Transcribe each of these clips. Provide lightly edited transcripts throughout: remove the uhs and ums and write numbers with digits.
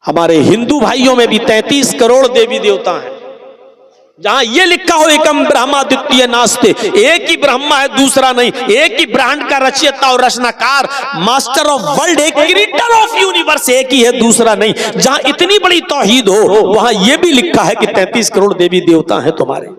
हमारे हिंदू भाइयों में भी 33 करोड़ देवी देवता हैं। जहां ये लिखा हो एकम ब्रह्मा द्वितीय नास्ते, एक ही ब्रह्मा है दूसरा नहीं, एक ही ब्रह्मांड का रचयिता और रचनाकार, मास्टर ऑफ वर्ल्ड, एक क्रिएटर ऑफ यूनिवर्स एक ही है दूसरा नहीं, जहां इतनी बड़ी तौहीद हो वहां यह भी लिखा है कि 33 करोड़ देवी देवता हैं तुम्हारे।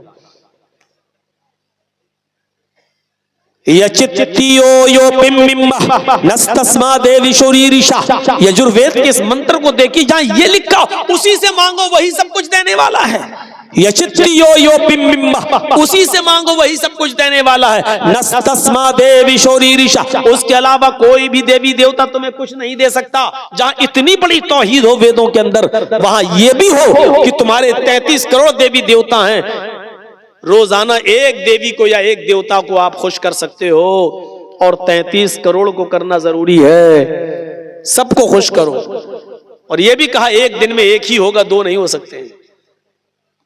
यचित्तियो यो पिम्बिम्बा नस्तस्मा देवी शोरीरिशा, यजुर्वेद के इस मंत्र को देखिए, जहां ये लिखा हो उसी से मांगो वही सब कुछ देने वाला है। यचित्तियो यो पिम्बिम्बा, उसी से मांगो वही सब कुछ देने वाला है। नस्तस्मा देवी शोरीरिशा, उसके अलावा कोई भी देवी देवता तुम्हें कुछ नहीं दे सकता। जहां इतनी बड़ी तौहीद हो वेदों के अंदर, वहां यह भी हो कि तुम्हारे 33 करोड़ देवी देवता हैं। रोजाना एक देवी को या एक देवता को आप खुश कर सकते हो, और 33 करोड़ को करना जरूरी है। सबको खुश करो। और यह भी कहा एक दिन में एक ही होगा, दो नहीं हो सकते।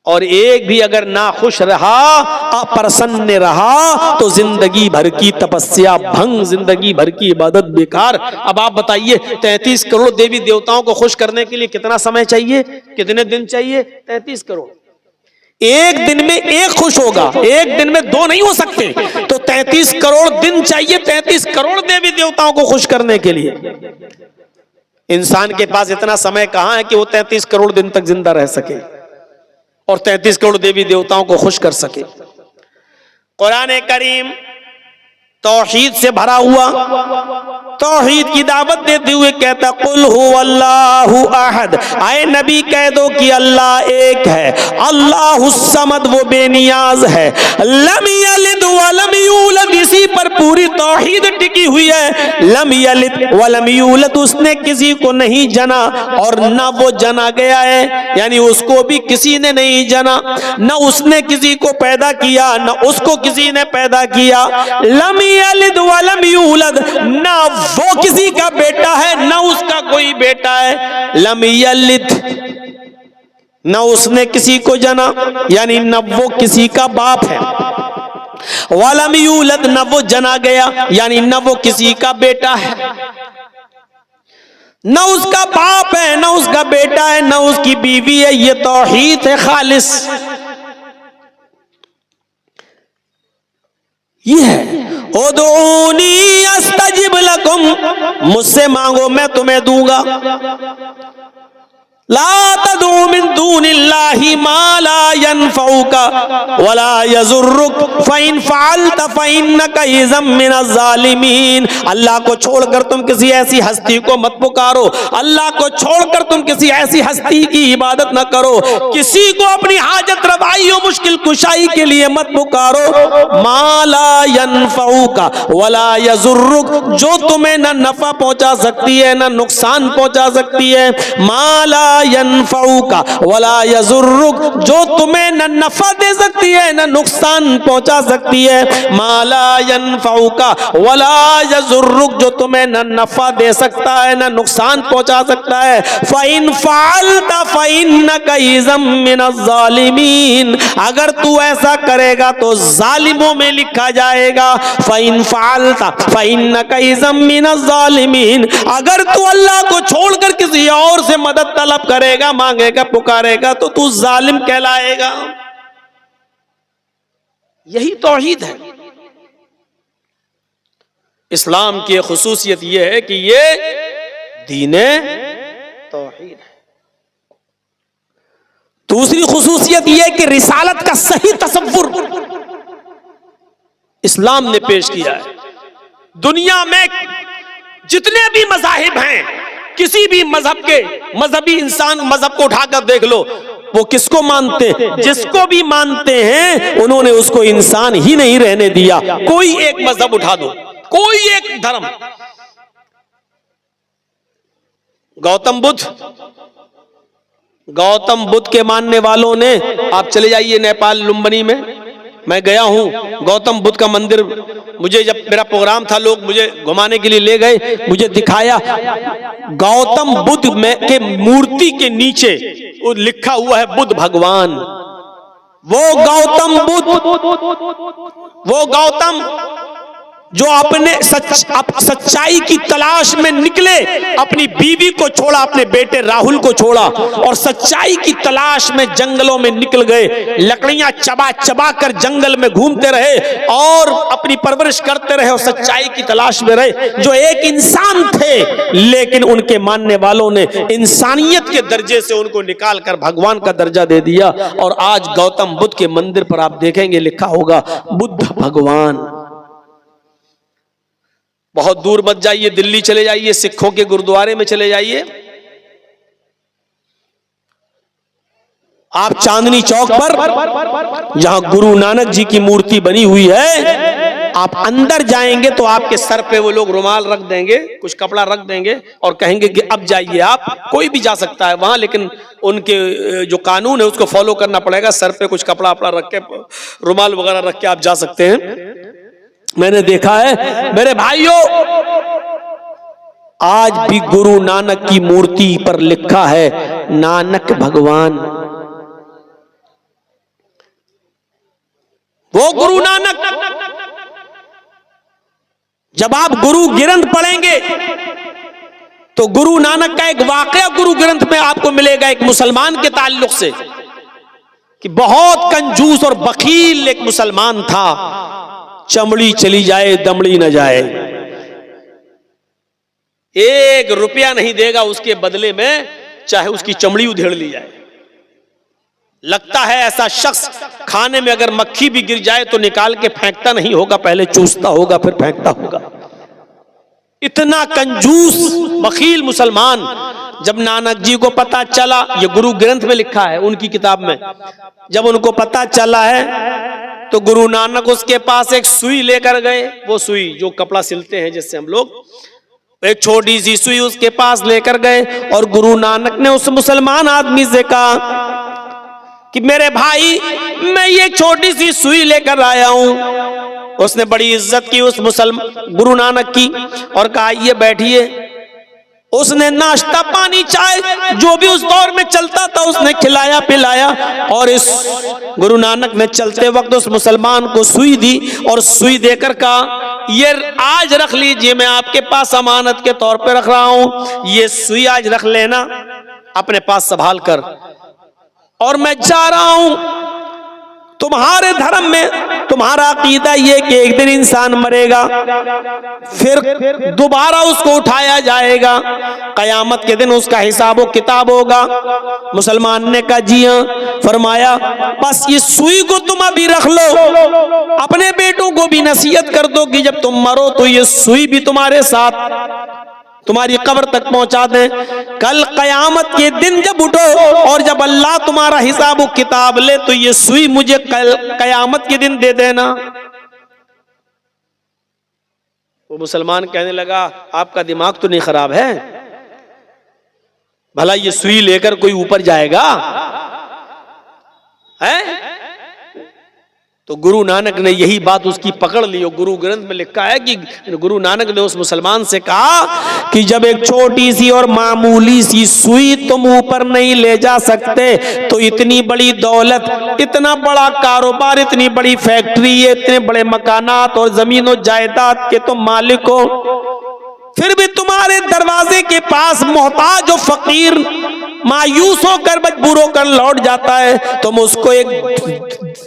और एक भी अगर ना खुश रहा, अप्रसन्न रहा, तो जिंदगी भर की तपस्या भंग, जिंदगी भर की इबादत बेकार। अब आप बताइए 33 करोड़ देवी देवताओं को खुश करने के लिए कितना समय चाहिए, कितने दिन चाहिए? 33 करोड़। एक दिन में एक खुश होगा, एक दिन में दो नहीं हो सकते, तो 33 करोड़ दिन चाहिए 33 करोड़ देवी देवताओं को खुश करने के लिए। इंसान के पास इतना समय कहां है कि वो 33 करोड़ दिन तक जिंदा रह सके और 33 करोड़ देवी देवताओं को खुश कर सके। कुरान करीम तौहीद से भरा हुआ, तौहीद की दावत देते हुए कहता कुल हुवल्लाहु अहद, आए नबी कह दो कि अल्लाह एक है, अल्लाहुस समद, वो बेनियाज है, लम यलिद वलम यूलद, इसी पर पूरी तौहीद टिकी हुई है। लम यलिद वलम यूलद, उसने किसी को नहीं जना और न वो जना गया है, यानी उसको भी किसी ने नहीं जना, न उसने किसी को पैदा किया न उसको किसी ने पैदा किया। लम यलिद वलम यूलद, ना वो किसी का बेटा है ना उसका कोई बेटा है। लम यलिद, ना उसने किसी को जना, यानी न वो किसी का बाप है। वलम यूलद, न वो जना गया, यानी न वो किसी का बेटा है, न उसका बाप है, न उसका बेटा है, न उसकी बीवी है। ये तौहीद है खालिस। ये है उदऊनी अस्तजिब लकुम, मुझसे मांगो मैं तुम्हें दूंगा। ला तदू मिन दूनिल्लाहि मा ला यनफउका वला यजुर्रुक फइन फअलत फइन्नका इज़म मिनज़ ज़ालिमीन। अल्लाह को छोड़कर तुम किसी ऐसी हस्ती को मत पुकारो, अल्लाह को छोड़कर तुम किसी ऐसी हस्ती की इबादत न करो, किसी को अपनी हाजत रवाई और मुश्किल कुशाई के लिए मत पुकारो। मा ला यनफउका वला यजुर्रुक, जो तुम्हें न नफा पहुंचा सकती है न नुकसान पहुंचा सकती है। मा ला यनफउका वला यजुर्रुक, जो तुम्हें न नफा दे सकती है न नुकसान पहुंचा सकती है। मा ला यनफउका वला यजुर्रुक, जो तुम्हें न नफा दे सकता है न नुकसान पहुंचा सकता है। फ़इन फ़अलत फ़इन्नका इज़म मिनज़ ज़ालिमीन, अगर तू ऐसा करेगा तो जालिमों में लिखा जाएगा। फ़इन फ़अलत फ़इन्नका इज़म मिनज़ ज़ालिमीन, अगर तू अल्लाह को छोड़कर किसी और से मदद तलब करेगा, मांगेगा, पुकारेगा, तो तू जालिम कहलाएगा। यही तौहीद है। इस्लाम की खुसूसियत यह है कि यह दीने तौहीद है। दूसरी खुसूसियत यह है कि रिसालत का सही तसव्वुर इस्लाम ने पेश किया है। दुनिया में जितने भी मज़ाहिब हैं, किसी भी मजहब के मजहबी इंसान मजहब को उठाकर देख लो, वो किसको मानते हैं? जिसको भी मानते हैं उन्होंने उसको इंसान ही नहीं रहने दिया। कोई एक मजहब उठा दो, कोई एक धर्म, गौतम बुद्ध के मानने वालों ने, आप चले जाइए नेपाल लुम्बिनी में, मैं गया हूं गौतम बुद्ध का मंदिर, मुझे जब मेरा प्रोग्राम था लोग मुझे घुमाने के लिए ले गए, मुझे दिखाया गौतम बुद्ध में के मूर्ति के नीचे वो लिखा हुआ है बुद्ध भगवान। वो गौतम बुद्ध, वो गौतम जो अपने सच्चाई की तलाश में निकले, अपनी बीवी को छोड़ा, अपने बेटे राहुल को छोड़ा और सच्चाई की तलाश में जंगलों में निकल गए, लकड़ियां चबा चबा कर जंगल में घूमते रहे और अपनी परवरिश करते रहे और सच्चाई की तलाश में रहे। जो एक इंसान थे, लेकिन उनके मानने वालों ने इंसानियत के दर्जे से उनको निकाल कर भगवान का दर्जा दे दिया। और आज गौतम बुद्ध के मंदिर पर आप देखेंगे लिखा होगा बुद्ध भगवान। बहुत दूर मत जाइए, दिल्ली चले जाइए, सिखों के गुरुद्वारे में चले जाइए, आप चांदनी चौक पर जहां गुरु नानक जी की मूर्ति बनी हुई है, आप अंदर जाएंगे तो आपके सर पे वो लोग रुमाल रख देंगे, कुछ कपड़ा रख देंगे और कहेंगे कि अब जाइए आप। कोई भी जा सकता है वहां, लेकिन उनके जो कानून है उसको फॉलो करना पड़ेगा। सर पे कुछ कपड़ा अपना रख के, रुमाल वगैरह रख के आप जा सकते हैं। मैंने देखा है मेरे भाइयों, आज भी गुरु नानक की मूर्ति पर लिखा है नानक भगवान। वो गुरु नानक, जब आप गुरु ग्रंथ पढ़ेंगे तो गुरु नानक का एक वाकया गुरु ग्रंथ में आपको मिलेगा, एक मुसलमान के ताल्लुक से, कि बहुत कंजूस और बखील एक मुसलमान था। चमड़ी चली जाए दमड़ी न जाए, 1 रुपया नहीं देगा उसके बदले में, चाहे उसकी चमड़ी उधेड़ ली जाए। लगता है ऐसा शख्स खाने में अगर मक्खी भी गिर जाए तो निकाल के फेंकता नहीं होगा, पहले चूसता होगा फिर फेंकता होगा। इतना कंजूस बखील मुसलमान। जब नानक जी को पता चला, ये गुरु ग्रंथ में लिखा है उनकी किताब में, जब उनको पता चला है तो गुरु नानक उसके पास एक सुई लेकर गए। वो सुई जो कपड़ा सिलते हैं जिससे हम लोग, एक छोटी सी सुई उसके पास लेकर गए और गुरु नानक ने उस मुसलमान आदमी से कहा कि मेरे भाई, मैं ये छोटी सी सुई लेकर आया हूं। उसने बड़ी इज्जत की उस गुरु नानक की और कहा ये बैठिए। उसने नाश्ता पानी चाय जो भी उस दौर में चलता था उसने खिलाया पिलाया, और इस गुरु नानक ने चलते वक्त उस मुसलमान को सुई दी और सुई देकर कहा ये आज रख लीजिए, मैं आपके पास अमानत के तौर पे रख रहा हूं, ये सुई आज रख लेना अपने पास संभाल कर, और मैं जा रहा हूं। तुम्हारे धर्म में तुम्हारा अकीदा ये कि एक दिन इंसान मरेगा, फिर दोबारा उसको उठाया जाएगा, कयामत के दिन उसका हिसाब व किताब होगा। मुसलमान ने कहा जी हां। फरमाया बस ये सुई को तुम अभी रख लो, अपने बेटों को भी नसीहत कर दो कि जब तुम मरो तो ये सुई भी तुम्हारे साथ तुम्हारी कब्र तक पहुंचा दें। कल कयामत के दिन जब उठो और जब अल्लाह तुम्हारा हिसाब किताब ले तो ये सुई मुझे कल कयामत के दिन दे देना। वो मुसलमान कहने लगा आपका दिमाग तो नहीं खराब है? भला ये सुई लेकर कोई ऊपर जाएगा है? तो गुरु नानक ने यही बात उसकी पकड़ ली। गुरु ग्रंथ में लिखा है कि गुरु नानक ने उस मुसलमान से कहा कि जब एक छोटी सी और मामूली सी सुई तुम ऊपर नहीं ले जा सकते तो इतनी बड़ी दौलत, इतना बड़ा कारोबार, इतनी बड़ी फैक्ट्री, इतने बड़े मकानात और जमीन और जायदाद के तुम मालिक हो, फिर भी तुम्हारे दरवाजे के पास मोहताज और फकीर मायूस होकर मजबूर होकर लौट जाता है, तुम उसको एक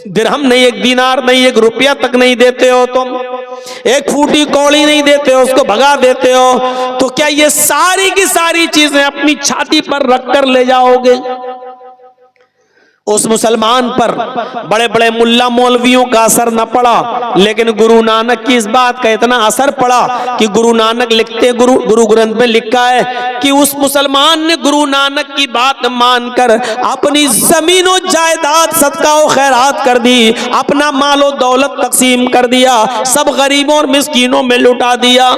दिरहम नहीं, एक दीनार नहीं, 1 रुपया तक नहीं देते हो, तुम एक फूटी कौड़ी नहीं देते हो, उसको भगा देते हो, तो क्या ये सारी की सारी चीजें अपनी छाती पर रखकर ले जाओगे? उस मुसलमान पर बड़े बड़े मुल्ला मौलवियों का असर न पड़ा, लेकिन गुरु नानक की इस बात का इतना असर पड़ा कि गुरु नानक लिखते, गुरु ग्रंथ में लिखा है कि उस मुसलमान ने गुरु नानक की बात मानकर अपनी जमीनों जायदाद सदका और खैरात कर दी, अपना मालो दौलत तकसीम कर दिया, सब गरीबों और मिस्कीनों में लुटा दिया।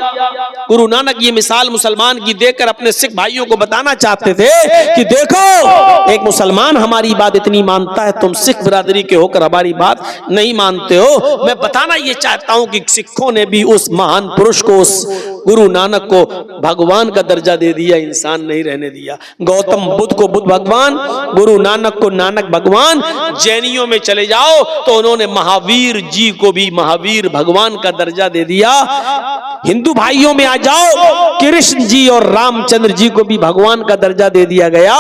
गुरु नानक ये मिसाल मुसलमान की देकर अपने सिख भाइयों को बताना चाहते थे कि देखो एक मुसलमान हमारी बात इतनी नहीं मानता है, तुम सिख बिरादरी के होकर हमारी बात नहीं मानते हो। मैं बताना ये चाहता हूं कि सिखों ने भी उस महान पुरुष को, उस गुरु नानक को भगवान का दर्जा दे दिया, इंसान नहीं रहने दिया। गौतम बुद्ध को बुद्ध भगवान, गुरु नानक को नानक भगवान। जैनियों में चले जाओ तो उन्होंने महावीर जी को भी महावीर भगवान का दर्जा दे दिया। हिंदू भाइयों में आ जाओ, कृष्ण जी और रामचंद्र जी को भी भगवान का दर्जा दे दिया गया।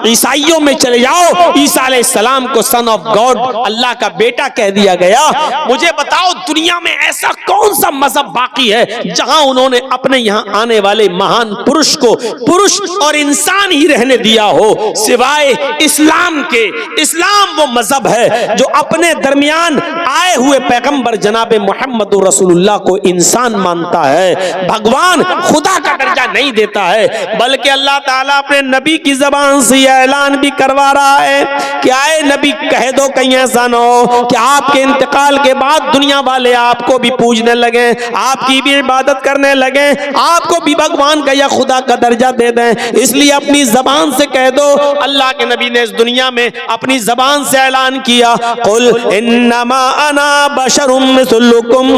ईसाइयों में चले जाओ, ईसा अलैहिस्सलाम को सन ऑफ गॉड, अल्लाह का बेटा कह दिया गया। मुझे बताओ दुनिया में ऐसा कौन सा मजहब बाकी है जहां उन्होंने अपने यहां आने वाले महान पुरुष को पुरुष और इंसान ही रहने दिया हो, सिवाय इस्लाम के। इस्लाम वो मजहब है जो अपने दरमियान आए हुए पैगंबर जनाबे मोहम्मद रसूलुल्लाह को इंसान मानता है, भगवान खुदा का दर्जा नहीं देता है। बल्कि अल्लाह ताला अपने नबी की जबान से यह ऐलान भी करवा रहा है कि आए नबी कह दो कहीं ऐसा न हो कि आपके इंतकाल के बाद दुनिया वाले आपको भी पूजने लगे, आपकी भी इबादत करने लगे, आपको भी भगवान का या खुदा का दर्जा दे दें। इसलिए अपनी जबान से कह दो। अल्लाह के नबी ने इस दुनिया में अपनी जबान से ऐलान किया, कुल इन्नमा अना बशरुम मिस्लुकुम,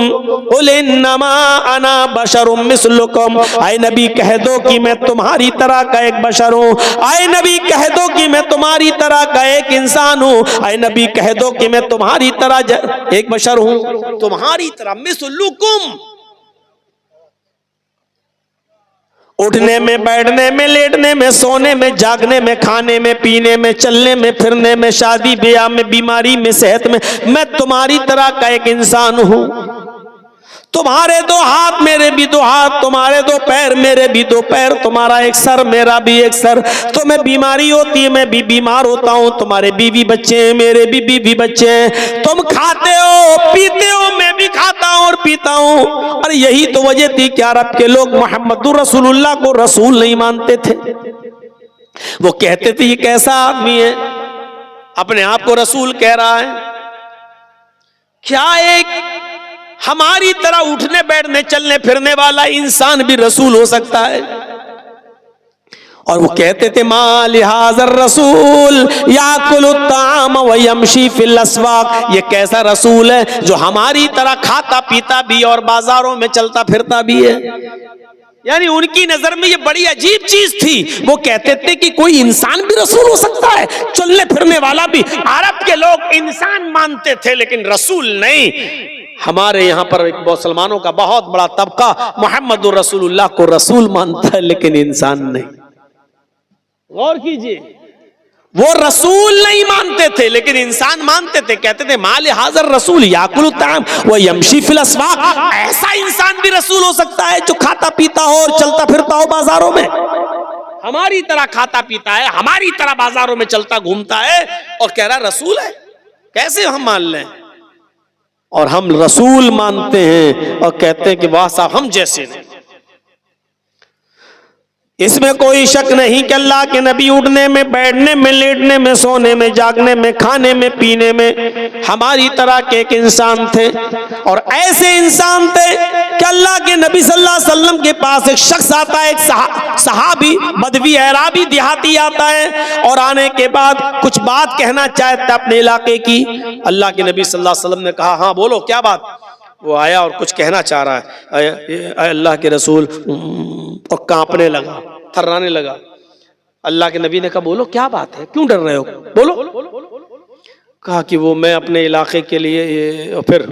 कुल इन्नमा अना बशरुम मिस्लुकुम। आए नबी कह दो कि मैं तुम्हारी तरह का एक बशर हूँ। आए नबी कह दो कि मैं तुम्हारी तरह का एक इंसान हूँ। आए नबी कह दो कि मैं तुम्हारी तरह एक बशर हूँ, तुम्हारी तरह मिस्लुकुम। उठने में, बैठने में, लेटने में, सोने में, जागने में, खाने में, पीने में, चलने में, फिरने में, शादी ब्याह में, बीमारी में, सेहत में, मैं तुम्हारी तरह का एक इंसान हूं। तुम्हारे दो हाथ मेरे भी दो हाथ, तुम्हारे दो पैर मेरे भी दो पैर, तुम्हारा एक सर मेरा भी एक सर। तुम्हें बीमारी होती है मैं भी बीमार होता हूँ, तुम्हारे बीवी बच्चे हैं मेरे भी बीवी बच्चे हैं, तुम खाते हो पीते हो मैं भी खाता हूँ और पीता हूँ। और यही तो वजह थी कि अरब के लोग मोहम्मद रसूलुल्लाह को रसूल नहीं मानते थे। वो कहते थे ये कैसा आदमी है, अपने आप को रसूल कह रहा है। क्या एक हमारी तरह उठने बैठने चलने फिरने वाला इंसान भी रसूल हो सकता है? और वो कहते थे मा लिहाज़र रसूल याकुलु ताम व यमशी फिल अस्वाक। ये कैसा रसूल है जो हमारी तरह खाता पीता भी और बाजारों में चलता फिरता भी है। यानी उनकी नजर में ये बड़ी अजीब चीज थी। वो कहते थे कि कोई इंसान भी रसूल हो सकता है, चलने फिरने वाला भी। अरब के लोग इंसान मानते थे लेकिन रसूल नहीं। हमारे यहाँ पर एक मुसलमानों का बहुत बड़ा तबका मोहम्मद रसूलुल्लाह को रसूल मानता है लेकिन इंसान नहीं। गौर कीजिए, वो रसूल नहीं मानते थे लेकिन इंसान मानते थे। कहते थे माल हाजर रसूल याकुलु ताम व यमशी फिल अस्वाक। ऐसा इंसान भी रसूल हो सकता है जो खाता पीता हो और चलता फिरता हो बाजारों में, हमारी तरह खाता पीता है, हमारी तरह बाजारों में चलता घूमता है और कह रहा रसूल है। कैसे हम मान लें? और हम रसूल मानते हैं और कहते हैं कि वाह साहब हम जैसे नहीं। इसमें कोई शक नहीं कि अल्लाह के नबी उठने में, बैठने में, लेटने में, सोने में, जागने में, खाने में, पीने में हमारी तरह के एक इंसान थे। और ऐसे इंसान थे कि अल्लाह के नबी सल्लल्लाहु अलैहि वसल्लम के पास एक शख्स आता है, एक सहाबी, बदवी अराबी देहाती आता है और आने के बाद कुछ बात कहना चाहता अपने इलाके की। अल्लाह के नबी सल्लल्लाहु अलैहि वसल्लम ने कहा हाँ बोलो क्या बात। वो आया और कुछ कहना चाह रहा है, अल्लाह के रसूल, और कांपने लगा, थर्राने लगा। अल्लाह के नबी ने कहा बोलो क्या बात है, क्यों डर रहे हो, बोलो। कहा कि वो मैं अपने इलाके के लिए, फिर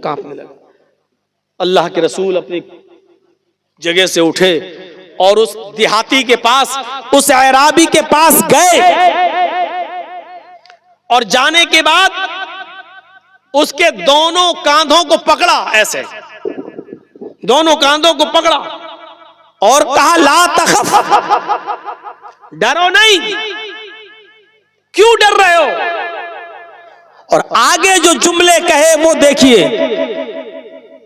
कांपने लगा। अल्लाह के रसूल अपनी जगह से उठे और उस देहाती के पास, उस अराबी के पास गए और जाने के बाद उसके दोनों कांधों को पकड़ा, ऐसे दोनों कांधों को पकड़ा और कहा ला तखफ, डरो नहीं, क्यों डर रहे हो। और आगे जो जुमले कहे वो देखिए,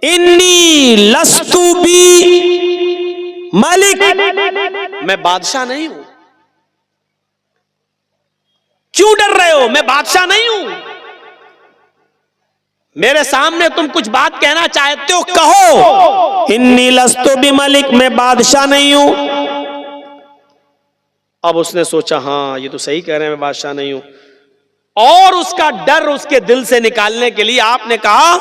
इन्नी लस्तु बी मलिक, मैं बादशाह नहीं हूं। क्यों डर रहे हो, मैं बादशाह नहीं हूं। मेरे सामने तुम कुछ बात कहना चाहते हो कहो। इन्नी लस्तु बि मलिक, मैं बादशाह नहीं हूं। अब उसने सोचा हाँ ये तो सही कह रहे हैं, मैं बादशाह नहीं हूं। और उसका डर उसके दिल से निकालने के लिए आपने कहा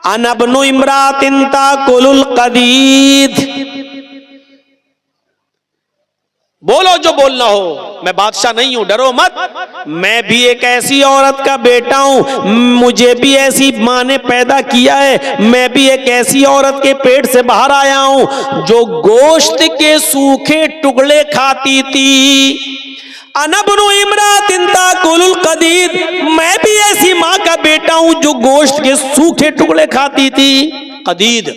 अनबनु इमरातिन ताकुलुल कदीद। बोलो जो बोलना हो, मैं बादशाह नहीं हूं, डरो मत। मैं भी एक ऐसी औरत का बेटा हूं, मुझे भी ऐसी मां ने पैदा किया है। मैं भी एक ऐसी औरत के पेट से बाहर आया हूं जो गोश्त के सूखे टुकड़े खाती थी। अनबनु इमरातिन ताकुलुल कदीद, मैं भी ऐसी मां का बेटा हूं जो गोश्त के सूखे टुकड़े खाती थी। कदीद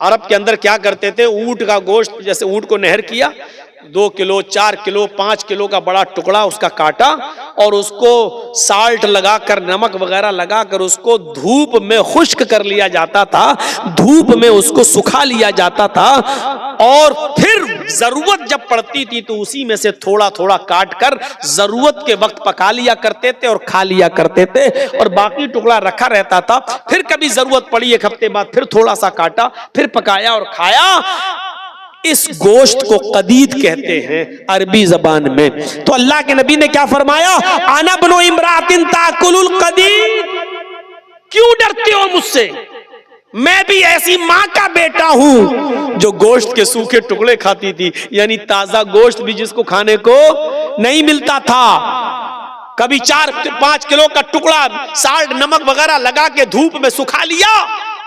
अरब के अंदर क्या करते थे, ऊंट का गोश्त, जैसे ऊंट को नहर किया, 2 किलो 4 किलो 5 किलो का बड़ा टुकड़ा उसका काटा और उसको साल्ट लगाकर, नमक वगैरह लगाकर उसको धूप में खुश्क कर लिया जाता था, धूप में उसको सुखा लिया जाता था और फिर जरूरत जब पड़ती थी तो उसी में से थोड़ा थोड़ा काट कर जरूरत के वक्त पका लिया करते थे और खा लिया करते थे, और बाकी टुकड़ा रखा रहता था। फिर कभी जरूरत पड़ी 1 हफ्ते बाद फिर थोड़ा सा काटा, फिर पकाया और खाया। इस गोश्त को कदीद कहते हैं अरबी जबान में। तो अल्लाह के नबी ने क्या फरमाया, अना बनो इमरातिन ताकुलुल कदीद। क्यों डरते हो मुझसे, मैं भी ऐसी मां का बेटा हूं जो गोश्त के सूखे टुकड़े खाती थी, यानी ताजा गोश्त भी जिसको खाने को नहीं मिलता था। कभी 4-5 किलो का टुकड़ा साल्ट नमक वगैरह लगा के धूप में सुखा लिया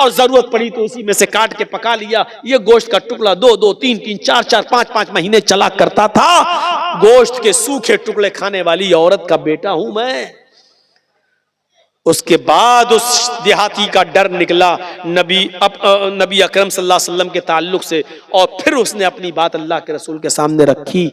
और जरूरत पड़ी तो उसी में से काट के पका लिया। ये गोश्त का टुकड़ा 2-2, 3-3, 4-4, 5-5 महीने चला करता था। गोश्त के सूखे टुकड़े खाने वाली औरत का बेटा हूं मैं। उसके बाद उस देहाती का डर निकला नबी अकरम सल्लल्लाहु अलैहि वसल्लम के ताल्लुक से, और फिर उसने अपनी बात अल्लाह के रसूल के सामने रखी।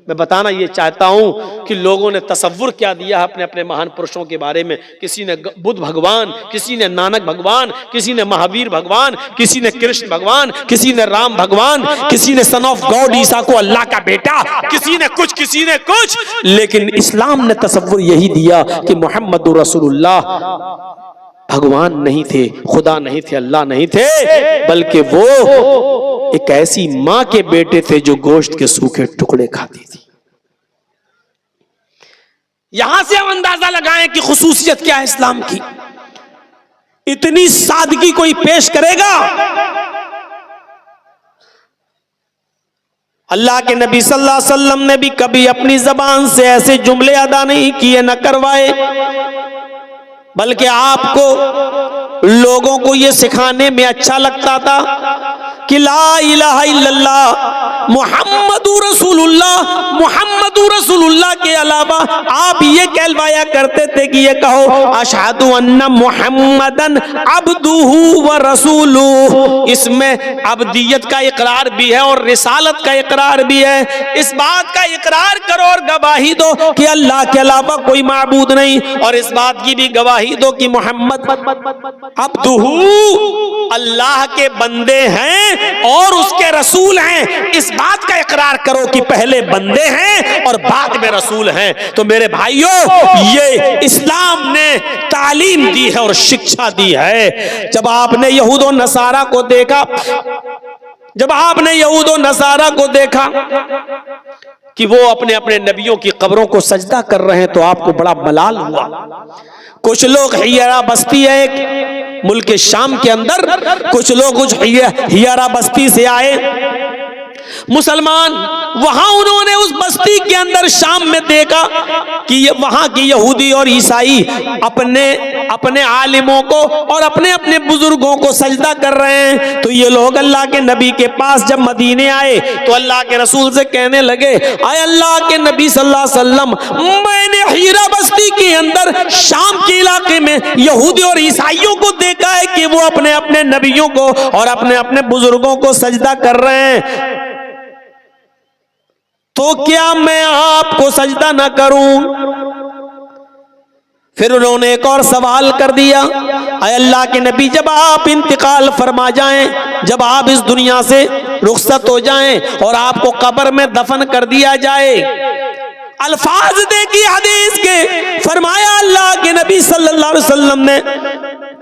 मैं बताना ये चाहता हूं कि लोगों ने तसव्वुर क्या दिया अपने अपने महान पुरुषों के बारे में। किसी ने बुद्ध भगवान, किसी ने नानक भगवान, किसी ने महावीर भगवान, किसी ने कृष्ण भगवान, किसी ने राम भगवान, किसी ने सन ऑफ गॉड ईसा को अल्लाह का बेटा, किसी ने कुछ किसी ने कुछ। लेकिन इस्लाम ने तसव्वुर यही दिया कि मोहम्मदुर रसूलुल्लाह भगवान नहीं थे, खुदा नहीं थे, अल्लाह नहीं थे, बल्कि वो एक ऐसी मां के बेटे थे जो गोश्त के सूखे टुकड़े खाती थी। यहां से हम अंदाजा लगाएं कि खुसूसियत क्या है इस्लाम की। इतनी सादगी कोई पेश करेगा? अल्लाह के नबी सल्लल्लाहु अलैहि वसल्लम ने भी कभी अपनी जबान से ऐसे जुमले अदा नहीं किए, न करवाए, बल्कि आपको लोगों को यह सिखाने में अच्छा लगता था कि ला इलाहा इल्लल्लाह मुहम्मदुर रसूलुल्लाह, मुहम्मदुर रसूलुल्लाह के अलावा आप ये कहलवाया करते थे कि ये कहो अशहदु अन्ना मुहम्मदन अब्दुहु व रसूलुहु। इसमें अब्दियत का इकरार भी है और रिसालत का इकरार भी है। इस बात का इकरार करो और गवाही दो कि अल्लाह के अलावा कोई माबूद नहीं, और इस बात की भी गवाही दो कि मोहम्मद अब्दुहु अल्लाह के बंदे हैं और उसके रसूल हैं। इस बात का इकरार करो कि पहले बंदे हैं और बाद में रसूल हैं। तो मेरे भाइयों, ये इस्लाम ने तालीम दी है और शिक्षा दी है। जब आपने यहूद और नसारा को देखा, जब आपने यहूद और नसारा को देखा कि वो अपने अपने नबियों की कब्रों को सजदा कर रहे हैं, तो आपको बड़ा मलाल हुआ। कुछ लोग हियरा बस्ती है एक मुल्क शाम के अंदर, कुछ लोग कुछ हियरा बस्ती से आए मुसलमान, वहां उन्होंने उस बस्ती के अंदर शाम में देखा कि ये वहां की यहूदी और ईसाई अपने अपने आलिमों को और अपने अपने बुजुर्गों को सजदा कर रहे हैं। तो ये लोग अल्लाह के नबी के पास जब मदीने आए तो अल्लाह के रसूल से कहने लगे, आए अल्लाह के नबी सल्लल्लाहु अलैहि वसल्लम, मैंने हीरा बस्ती के अंदर शाम के इलाके में यहूदी और ईसाइयों को देखा है कि वो अपने अपने नबियों को और अपने अपने बुजुर्गों को सजदा कर रहे हैं, तो क्या मैं आपको सजदा ना करूं? फिर उन्होंने एक और सवाल कर दिया, ऐ अल्लाह के नबी, जब आप इंतकाल फरमा जाएं, जब आप इस दुनिया से रुखसत हो जाएं और आपको कब्र में दफन कर दिया जाए, अल्फाज देखिए हदीस के, फरमाया अल्लाह के नबी सल्लल्लाहु अलैहि वसल्लम ने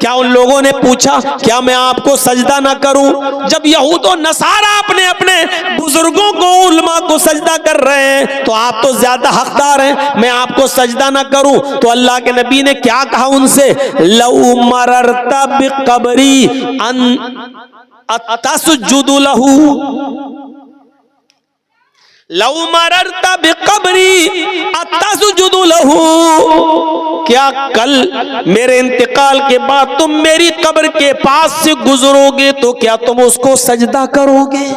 क्या उन लोगों ने पूछा क्या मैं आपको सजदा ना करूं? जब यहूद और नसारा अपने अपने बुजुर्गों को, उलमा को सजदा कर रहे हैं तो आप तो ज्यादा हकदार हैं, मैं आपको सजदा ना करूं? तो अल्लाह के नबी ने क्या कहा उनसे? लऊ मररता बिकबरी अन अतसजुदु लहू, लऊ मररता बिकबरी अतसजुदु लहू, क्या कल मेरे इंतकाल के बाद तुम मेरी कब्र के पास से गुजरोगे तो क्या तुम उसको सजदा करोगे?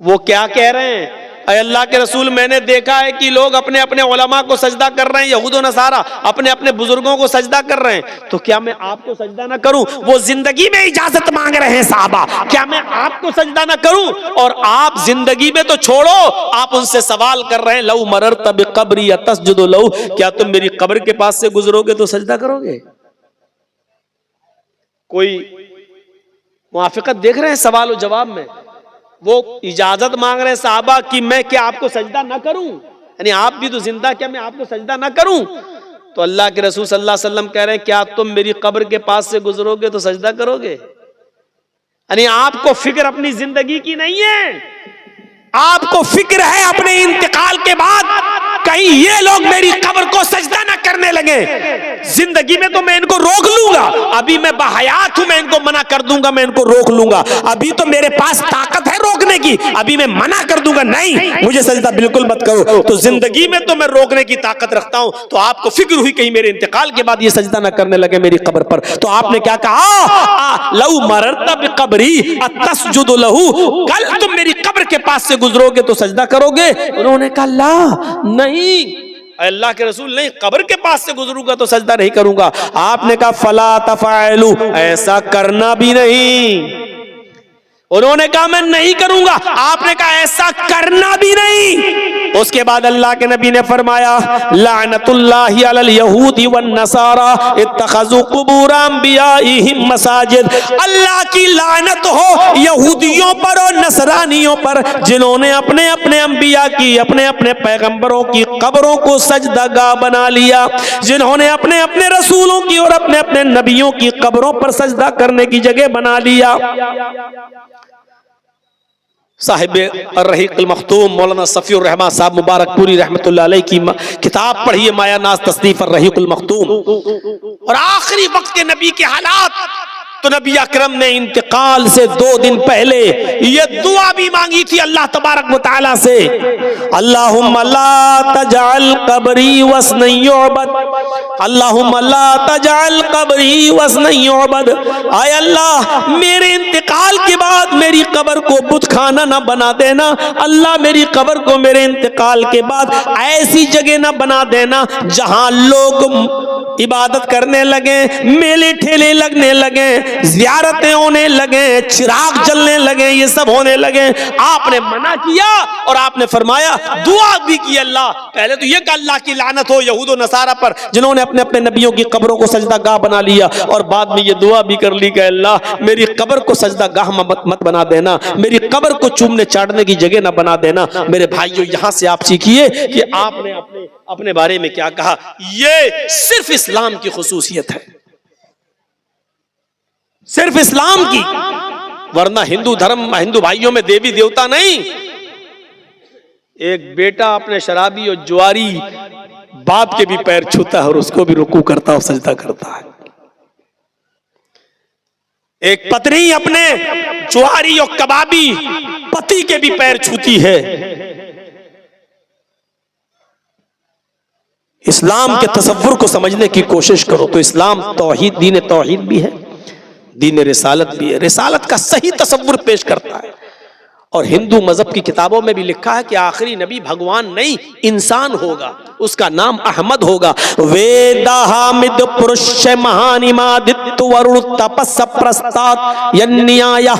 वो क्या कह रहे हैं? अय अल्लाह के रसूल, मैंने देखा है कि लोग अपने अपने उलमा को सजदा कर रहे हैं, यहूद और नसारा अपने अपने बुजुर्गों को सजदा कर रहे हैं, तो क्या मैं आपको सजदा ना करूं? वो जिंदगी में इजाजत मांग रहे हैं साहबा, क्या मैं आपको सजदा ना करूं? और आप जिंदगी में तो छोड़ो, आप उनसे सवाल कर रहे हैं लऊ मररता बिकबरी तसजुदु लहू, क्या तुम मेरी कब्र के पास से गुजरोगे तो सजदा करोगे? कोई मुआफिकत देख रहे हैं सवाल और जवाब में? वो इजाजत मांग रहे हैं साहबा कि मैं क्या आपको सजदा ना करूं, यानी आप भी तो जिंदा, क्या मैं आपको सजदा ना करूं? तो अल्लाह के रसूल सल्लल्लाहु अलैहि वसल्लम कह रहे हैं क्या तुम मेरी कब्र के पास से गुजरोगे तो सजदा करोगे? यानी आपको फिक्र अपनी जिंदगी की नहीं है, आपको फिक्र है अपने इंतकाल के बाद कहीं ये लोग मेरी कब्र को सजदा ना करने लगे। जिंदगी में तो मैं इनको रोक लूंगा, अभी मैं बाहयात हूं, मैं इनको मना कर दूंगा, मैं इनको रोक लूंगा, अभी तो मेरे पास ताकत है रोकने की, अभी मैं मना कर दूंगा नहीं मुझे सजदा बिल्कुल मत करो, तो जिंदगी में तो मैं रोकने की ताकत रखता हूं, तो आपको फिक्र हुई कहीं मेरे इंतकाल के बाद ये सजदा ना करने लगे मेरी कब्र पर, तो आपने क्या कहा? लऊ मररता बिकबरी अतसजुदु लहू, कल तुम मेरी कब्र के पास से गुजरोगे तो सजदा करोगे? उन्होंने कहा ला, नहीं अल्लाह के रसूल, नहीं, कब्र के पास से गुजरूंगा तो सजदा नहीं करूंगा। आपने कहा फला तफअलू, ऐसा करना भी नहीं। उन्होंने कहा मैं नहीं करूंगा, आपने कहा ऐसा करना भी नहीं। उसके बाद अल्लाह के नबी ने फरमाया लानतुल्लाहि अलल यहूदी वन नसारा इत्तखज़ू कुबूर अंबियाइहिम मसाजिद, अल्लाह की लानत हो यहूदियों पर और नसरानियों पर जिन्होंने अपने अपने अंबिया की, अपने अपने पैगंबरों की कब्रों को सजदागाह बना लिया, जिन्होंने अपने अपने रसूलों की और अपने अपने नबियों की कब्रों पर सजदा करने की जगह बना लिया। साहिब अर्रहीक़ुल मख्तूम मौलाना सफ़ीउर रहमान साहब मुबारकपुरी रहमतुल्लाह अलैह की किताब पढ़िए माया नाज़ तसनीफ़ अर्रहीक़ुल मख्तूम, और आखिरी वक्त के नबी के हालात, तो नबी अकरम ने इंतकाल से 2 दिन पहले ये दुआ भी मांगी थी अल्लाह तबारक व तआला से, अल्लाहुम्मा ला तजअल कब्री वस्नन युअबद, अल्लाहुम्मा ला तजअल कब्री वस्नन युअबद, आय अल्लाह मेरे इंतकाल के बाद मेरी कब्र को बुतखाना ना बना देना, अल्लाह मेरी कब्र को मेरे इंतकाल के बाद ऐसी जगह ना बना देना जहां लोग इबादत करने लगे, मेले ठेले लगने लगे, ज़ियारतें होने लगे, चिराग जलने लगे, ये सब होने लगे। आपने मना किया और आपने फरमाया, दुआ भी की अल्लाह, पहले तो ये कि अल्लाह की लानत हो यहूद और नसारा पर जिन्होंने अपने अपने नबियों की कब्रों को सजदागाह बना लिया, और बाद में ये दुआ भी कर ली कि अल्लाह मेरी कब्र को सजदागाह मत बना देना, मेरी कब्र को चूमने चाटने की जगह ना बना देना। मेरे भाइयों, यहां से आप सीखिए कि आपने अपने बारे में क्या कहा। ये सिर्फ इस्लाम की खुसूसियत है, सिर्फ इस्लाम की, वरना हिंदू धर्म, हिंदू भाइयों में देवी देवता नहीं। एक बेटा अपने शराबी और जुआरी बाप के भी पैर छूता है और उसको भी रुकू करता और सजदा करता है। एक पत्नी अपने जुआरी और कबाबी पति के भी पैर छूती है। इस्लाम के तसव्वुर को समझने की कोशिश करो तो इस्लाम तौहीद, दीन तौहीद भी है, दीन रिसालत भी है, रिसालत का सही तसव्वुर पेश करता है। और हिंदू मजहब की किताबों में भी लिखा है कि आखिरी नबी भगवान नहीं इंसान होगा, उसका नाम अहमद होगा। वेदा हामिद पुरुष महानिमादित्य वरुण तपस प्रस्ताद यन्याया,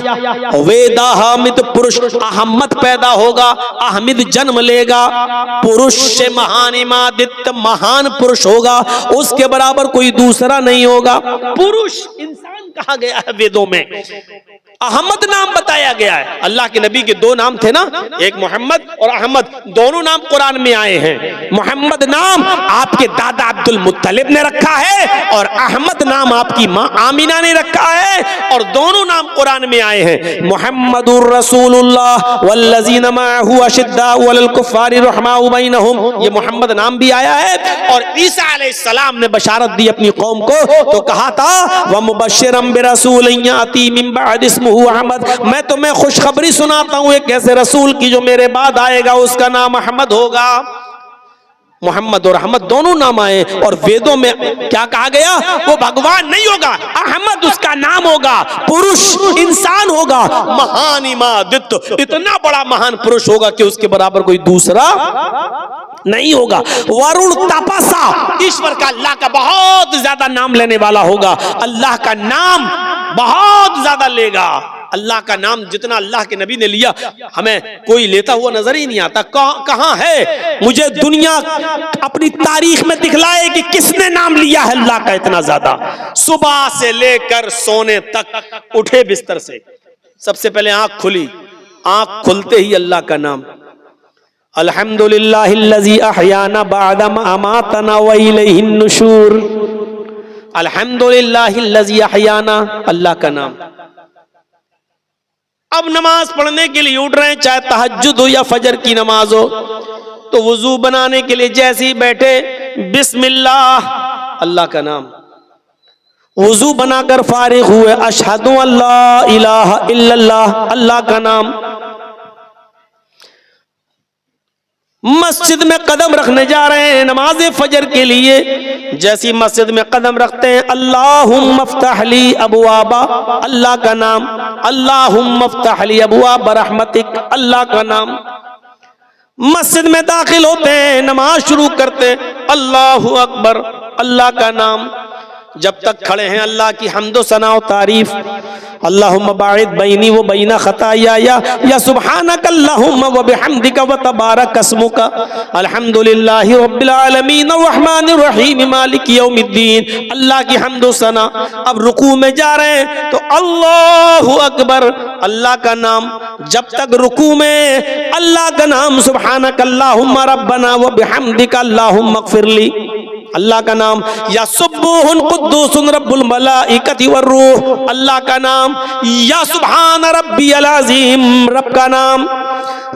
वेदा हामिद पुरुष, अहमद पैदा होगा, अहमद जन्म लेगा, पुरुष महानिमादित्य महान पुरुष होगा, उसके बराबर कोई दूसरा नहीं होगा। पुरुष इंसान कहा गया है वेदों में, अहमद नाम बताया गया है। अल्लाह के नबी के दो नाम थे ना, एक मोहम्मद और अहमद, दोनों नाम कुरान में आए हैं। मोहम्मद नाम आपके दादा अब्दुल मुत्तलिब ने रखा है और अहमद नाम आपकी माँ आमिना ने रखा है, और दोनों नाम कुरान में आए हैं। मुहम्मदुर रसूलुल्लाह वल्लज़ीना मअहू अशिद्दाउ अलल कुफ़्फ़ारि रहमाउ बैनहुम, ये मोहम्मद नाम भी आया है। और ईसा अलैहिस्सलाम ने बशारत दी अपनी कौम को, तो कहा था व मुबश्शिरम बिरसूलिन याती मिन बाद इस्मुहु अहमद, मैं तुम्हें खुशखबरी सुनाता हूं एक ऐसे रसूल की जो मेरे बाद आएगा, उसका नाम अहमद होगा। मोहम्मद और अहमद दोनों नाम आए, और वेदों में क्या कहा गया, वो भगवान नहीं होगा, अहमद उसका नाम होगा, पुरुष इंसान होगा, महान इमादत, इतना बड़ा महान पुरुष होगा कि उसके बराबर कोई दूसरा नहीं होगा। वरुण तपसा, ईश्वर का, अल्लाह का बहुत ज्यादा नाम लेने वाला होगा, अल्लाह का नाम बहुत ज्यादा लेगा। अल्लाह का नाम जितना अल्लाह के नबी ने लिया, हमें कोई लेता हुआ नजर ही नहीं आता। कहां है, मुझे दुनिया अपनी तारीख में दिखलाए कि किसने नाम लिया है अल्लाह का इतना ज्यादा। सुबह से लेकर सोने तक, उठे बिस्तर से, सबसे पहले आंख खुली, आंख खुलते ही अल्लाह का नाम, अल्हम्दुलिल्लाहिल्लज़ी अहयाना बअदा मा अमातना व इलैहिन नुशूर, अल्हम्दुलिल्लाहिल्लज़ी अहयाना, अल्लाह का नाम। अब नमाज पढ़ने के लिए उठ रहे हैं, चाहे तहज्जुद हो या फजर की नमाज हो, तो वुजू बनाने के लिए जैसे ही बैठे, बिस्मिल्लाह, अल्लाह का नाम। वुजू बनाकर फारिग हुए, अशहदु अल्ला इलाहा इल्लल्लाह, अल्लाह का नाम। मस्जिद में कदम रखने जा रहे हैं नमाज फजर के लिए, जैसी मस्जिद में कदम रखते हैं, अल्लाहुम्मा फ़्तह ली अबवाबा, अल्लाह का नाम, अल्लाहुम्मा फ़्तह ली अबवाब रहमतिक, अल्लाह का नाम। मस्जिद में दाखिल होते हैं, नमाज शुरू करते हैं, अल्लाहु अकबर, अल्लाह का नाम। जब तक खड़े हैं अल्लाह की हम्दो सना और तारीफ, अल्लाहुम्मा बाइद बैनी व बैना खताया या सुब्हानक अल्लाहुम्मा व बिहम्दिका व तबारक अस्मुका, अल्हम्दुलिल्लाहि रब्बिल आलमीन अर्रहमानिर रहीम मालिकी यौमिद्दीन, अल्लाह की हम्दो सना। अब रुकू में जा रहे हैं तो अल्लाहु अकबर, अल्लाह का नाम। जब तक रुकू में अल्लाह का नाम, सुब्हानक अल्लाहुम्मा रब्बना व बिहम्दिका अल्लाहुम्मा इग़फिरली, अल्लाह का नाम। या सुब्बुहुन कुद्दूसुन रब्बुल मलाइकति वर्रूह, अल्लाह का नाम। या सुब्हान रब्बियल अज़ीम, रब का नाम।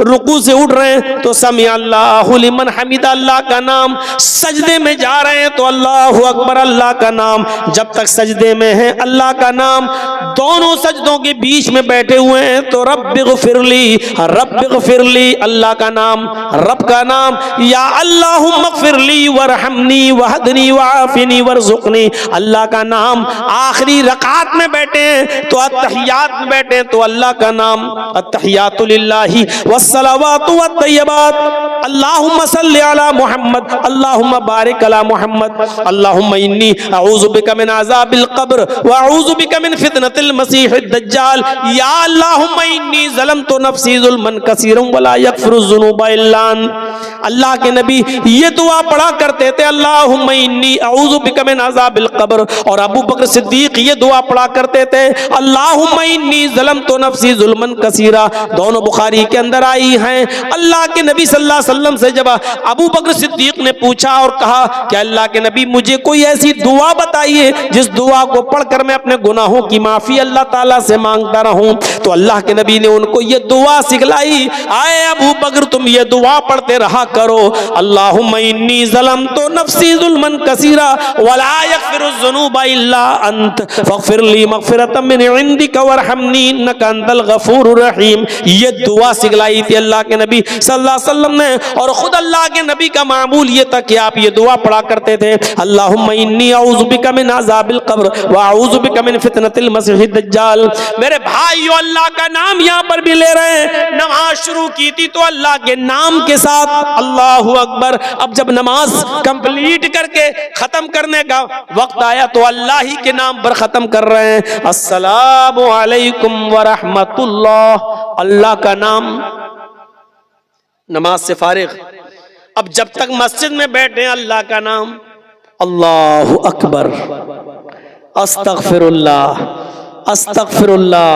रुकू से उठ रहे हैं तो समी अल्लाहु लिमन हमिदा, अल्लाह का नाम। सजदे में जा रहे हैं तो अल्लाहु अकबर, अल्लाह का नाम। जब तक सजदे में है अल्लाह का नाम। दोनों सजदों के बीच में बैठे हुए हैं तो रब्बिग़फिरली, रब्बिग़फिरली, अल्लाह का नाम, रब का नाम। या अल्लाहुम्मा इग़फिरली वरहमनी वहदनी वआफ़िनी वरज़ुक़नी, अल्लाह का नाम। आखिरी रकात में बैठे हैं तो अत्तहियात में बैठे हैं तो अल्लाह का नाम, अत्तहियातु लिल्लाहि वस्सलावातु वत्तय्यिबात, अल्लाहुम्मा सल्लि अला मुहम्मद, अल्लाहुम्मा बारिक अला मुहम्मद, अल्लाहुम्मा इन्नी अऊज़ु बिका मिन अज़ाबिल क़ब्र व अऊज़ु बिका मिन फितनतिल मसीहिद दज्जाल, या अल्लाहुम्मा इन्नी ज़लमतु नफ़्सी ज़ुल्मन कसीरन व ला यग़फ़िरु ज़ुनूबा इल्ला अंत। अल्लाह के नबी ये दुआ पढ़ा करते थे, अल्लाहुम्मा इन्नी अऊज़ु बिका मिन अज़ाबिल क़ब्र, और अबू बकर सिद्दीक़ ये दुआ पढ़ा करते थे, अल्लाहुम्मा इन्नी ज़लमतु नफ़्सी ज़ुल्मन कसीरा। दोनों बुखारी के अंदर आई हैं। अल्लाह के नबी सल्लल्लाहु अलैहि वसल्लम से जब अबू बकर सिद्दीक़ ने पूछा और कहा कि अल्लाह के नबी मुझे कोई ऐसी दुआ बताइए जिस दुआ को पढ़कर मैं अपने गुनाहों की माफ़ी अल्लाह ताला से मांगता रहूं, तो अल्लाह के नबी ने उनको ये दुआ सिखलाई, आए अबू बकर तुम ये दुआ पढ़ते रहा करो, अल्लाहुम्मा इन्नी ज़लमतु नफ़्सी ज़ुल्मन कसीरा वला यग़फ़िरु ज़ुनूबा इल्ला अंत फ़ग़फ़िरली मग़फ़िरतम मिन इंदिका वरहमनी इन्नका अंतल गफ़ूरुर रहीम। ये दुआ सिखलाई थी अल्लाह के नबी सल्लल्लाहु अलैहि वसल्लम ने, और खुद अल्लाह के नबी का मामूल ये था कि आप ये दुआ पढ़ा करते थे, अल्लाहुम्मा इन्नी अऊज़ु बिका मिन अज़ाबिल क़ब्र व अऊज़ु बिका मिन फितनतिल मसीहिद दज्जाल। मेरे भाइयों, अल्लाह का नाम यहाँ पर भी ले रहे हैं। नमाज शुरू की थी तो अल्लाह के नाम के साथ, अल्लाहु अकबर। अब जब नमाज कंप्लीट करके खत्म करने का वक्त आया तो अल्लाह ही के नाम पर खत्म कर रहे हैं, अस्सलामु अलैकुम व रहमतुल्लाह, अल्लाह का नाम। नमाज से फारिग, अब जब तक मस्जिद में बैठे हैं अल्लाह का नाम, अल्लाहु अकबर, अस्तगफिरुल्लाह, अस्तगफिरुल्लाह,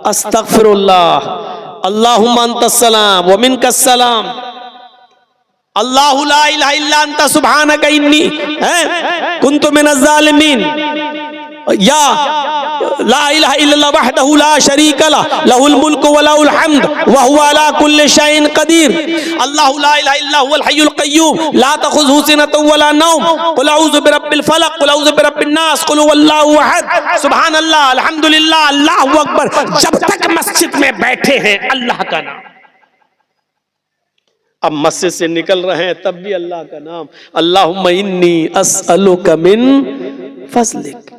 अस्तगफिरुल्लाह, अल्लाहुम्मा अंतस्सलाम व मिनकस्सलाम, अल्लाहु ला इलाहा इल्ला अंता सुब्हानका इन्नी कुन्तु मिनज़ ज़ालिमीन, या ला इलाहा इल्लल्लाह वहदहु ला शरीका लह लहुल मुल्कु व लहुल हम्द व हुवा अला कुल्लि शैइन कदीर, अल्लाहु ला इलाहा इल्ला हुवल हय्युल क़य्यूम ला तख़ुज़हु सिनतुन व ला नौम, क़ुल अऊज़ु बिरब्बिल फ़लक़, क़ुल अऊज़ु बिरब्बिन नास, क़ुल हुवल्लाहु अहद, सुब्हानल्लाह, अल्हम्दुलिल्लाह, अल्लाहु अकबर। जब तक मस्जिद में बैठे हैं अल्लाह का नाम, अब मस्जिद से निकल रहे हैं तब भी अल्लाह का नाम, अल्लाहुम्मा इन्नी अस्अलुका मिन फ़ज़लिक।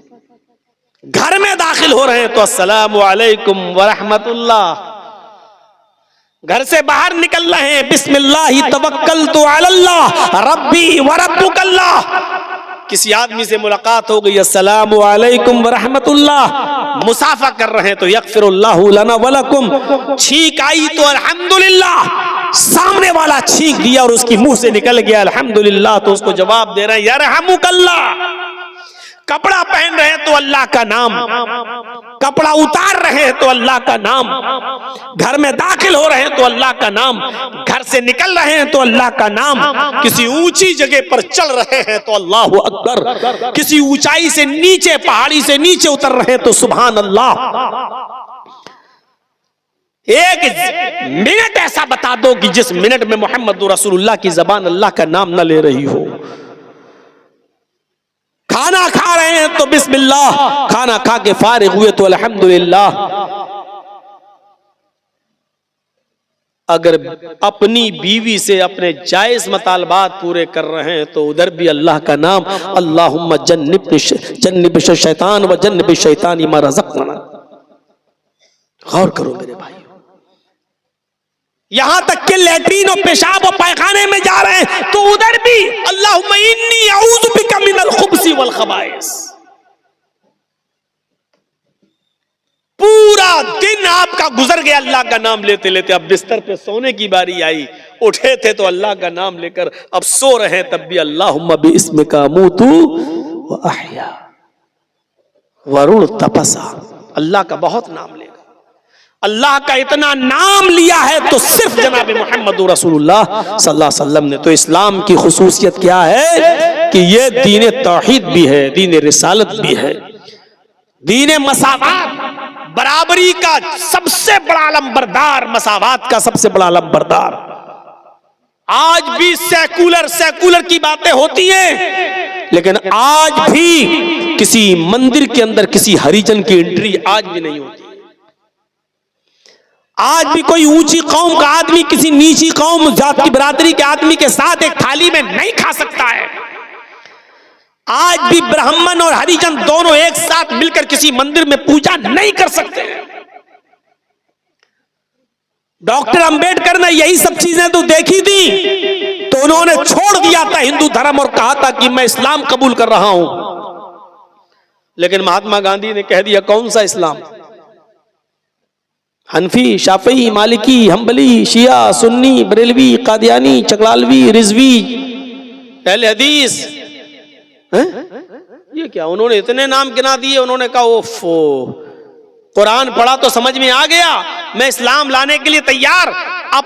घर में दाखिल हो रहे हैं तो अस्सलामु अलैकुम व रहमतुल्लाह, घर से बाहर निकल रहे हैं बिस्मिल्लाहि तवक्कलतु अलल्लाह रब्बी व रब्बुकल्लाह, किसी आदमी से मुलाकात हो गई अस्सलामु अलैकुम व रहमतुल्लाह, मुसाफा कर रहे हैं तो यगफिरुल्लाहु लना व लकुम, छींक आई तो अल्हम्दुलिल्लाह, सामने वाला छींक दिया और उसकी मुंह से निकल गया अल्हम्दुलिल्लाह तो उसको जवाब दे रहे हैं यरहमुकल्लाह। कपड़ा पहन रहे हैं तो अल्लाह का नाम, कपड़ा उतार रहे हैं तो अल्लाह का नाम, घर में दाखिल हो रहे हैं तो अल्लाह का नाम, घर से निकल रहे हैं तो अल्लाह का नाम, किसी ऊंची जगह पर चढ़ रहे हैं तो अल्लाहु अकबर, किसी ऊंचाई से नीचे, पहाड़ी से नीचे उतर रहे हैं तो सुभान अल्लाह। एक मिनट ऐसा बता दो कि जिस मिनट में मोहम्मद रसूलुल्लाह की जबान अल्लाह का नाम न ले रही हो। खाना खा रहे हैं तो बिस्मिल्लाह, खाना खा के फारिग हुए तो अल्हम्दुलिल्लाह। अगर अपनी बीवी से अपने जायज मुतालबात पूरे कर रहे हैं तो उधर भी अल्लाह का नाम, अल्लाहुम्मा जन्निब शैतान व जन्निब शैतानी मा रज़क़ना। गौर करो मेरे भाई, यहां तक कि लैट्रीन और पेशाब और पायखाने में जा रहे हैं तो उधर भी अल्लाहुम्मा इन्नी अऊज़ु बिका मिनल खुब्सी वल खबाइस। पूरा दिन आपका गुजर गया अल्लाह का नाम लेते लेते, अब बिस्तर पे सोने की बारी आई, उठे थे तो अल्लाह का नाम लेकर, अब सो रहे हैं तब भी अल्लाहुम्मा बिइस्मिका अमूतु व अहया वरुण तपसा, अल्लाह का बहुत नाम लेगा। अल्लाह का इतना नाम लिया है तो सिर्फ जनाब मोहम्मद रसूलुल्लाह सल्लल्लाहु अलैहि वसल्लम ने। तो इस्लाम की खुसूसियत क्या है कि ये दीन तौहीद भी है, दीन रिसालत भी है, दीन मसावात, बराबरी का सबसे बड़ा अलंबरदार, मसावात का सबसे बड़ा अलंबरदार। आज भी सेकुलर की बातें होती हैं, लेकिन आज भी किसी मंदिर के अंदर किसी हरिजन की एंट्री आज भी नहीं होती। आज भी कोई ऊंची कौम का आदमी किसी नीची कौम जात की बरादरी के आदमी के साथ एक थाली में नहीं खा सकता है। आज भी ब्राह्मण और हरिजन दोनों एक साथ मिलकर किसी मंदिर में पूजा नहीं कर सकते। डॉक्टर अंबेडकर ने यही सब चीजें तो देखी थी तो उन्होंने छोड़ दिया था हिंदू धर्म और कहा था कि मैं इस्लाम कबूल कर रहा हूं। लेकिन महात्मा गांधी ने कह दिया कौन सा इस्लाम? हनफी, शाफी, मालिकी, हम्बली, शिया, सुन्नी, बरेलवी, कादियानी, चकलालवी, रिजवी, अहले हदीस। ये क्या, उन्होंने इतने नाम गिना दिए। उन्होंने कहा ओफो, कुरान पढ़ा तो समझ में आ गया, मैं इस्लाम लाने के लिए तैयार। अब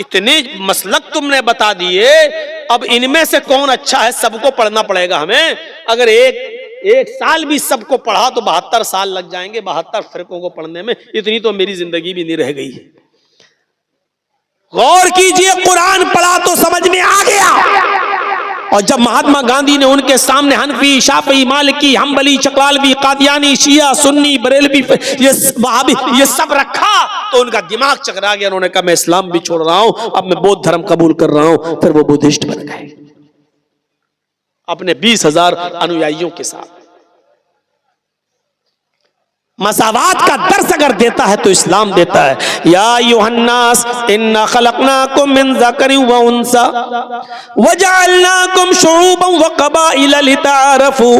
इतने मसलक तुमने बता दिए, अब इनमें से कौन अच्छा है? सबको पढ़ना पड़ेगा हमें। अगर एक साल भी सबको पढ़ा तो 72 साल लग जाएंगे 72 फिरकों को पढ़ने में। इतनी तो मेरी जिंदगी भी नहीं रह गई है। गौर कीजिए, कुरान पढ़ा तो समझ में आ गया। और जब महात्मा गांधी ने उनके सामने हनफी, शाफी, मालिकी, हम्बली, चकलालवी, कादियानी, शिया, सुन्नी, बरेलवी, ये वहाबी, ये सब रखा तो उनका दिमाग चकरा गया। उन्होंने कहा मैं इस्लाम भी छोड़ रहा हूं, अब मैं बौद्ध धर्म कबूल कर रहा हूं। फिर वो बुद्धिस्ट बन गए अपने 20,000 अनुयायियों के साथ। मसावात का दर्स अगर देता है तो इस्लाम देता है। या अय्युहन्नास इन्ना खलकनाकुम मिन ज़करिन व उन्सा वजअलनाकुम शुऊबन व क़बाइला लिताअरफू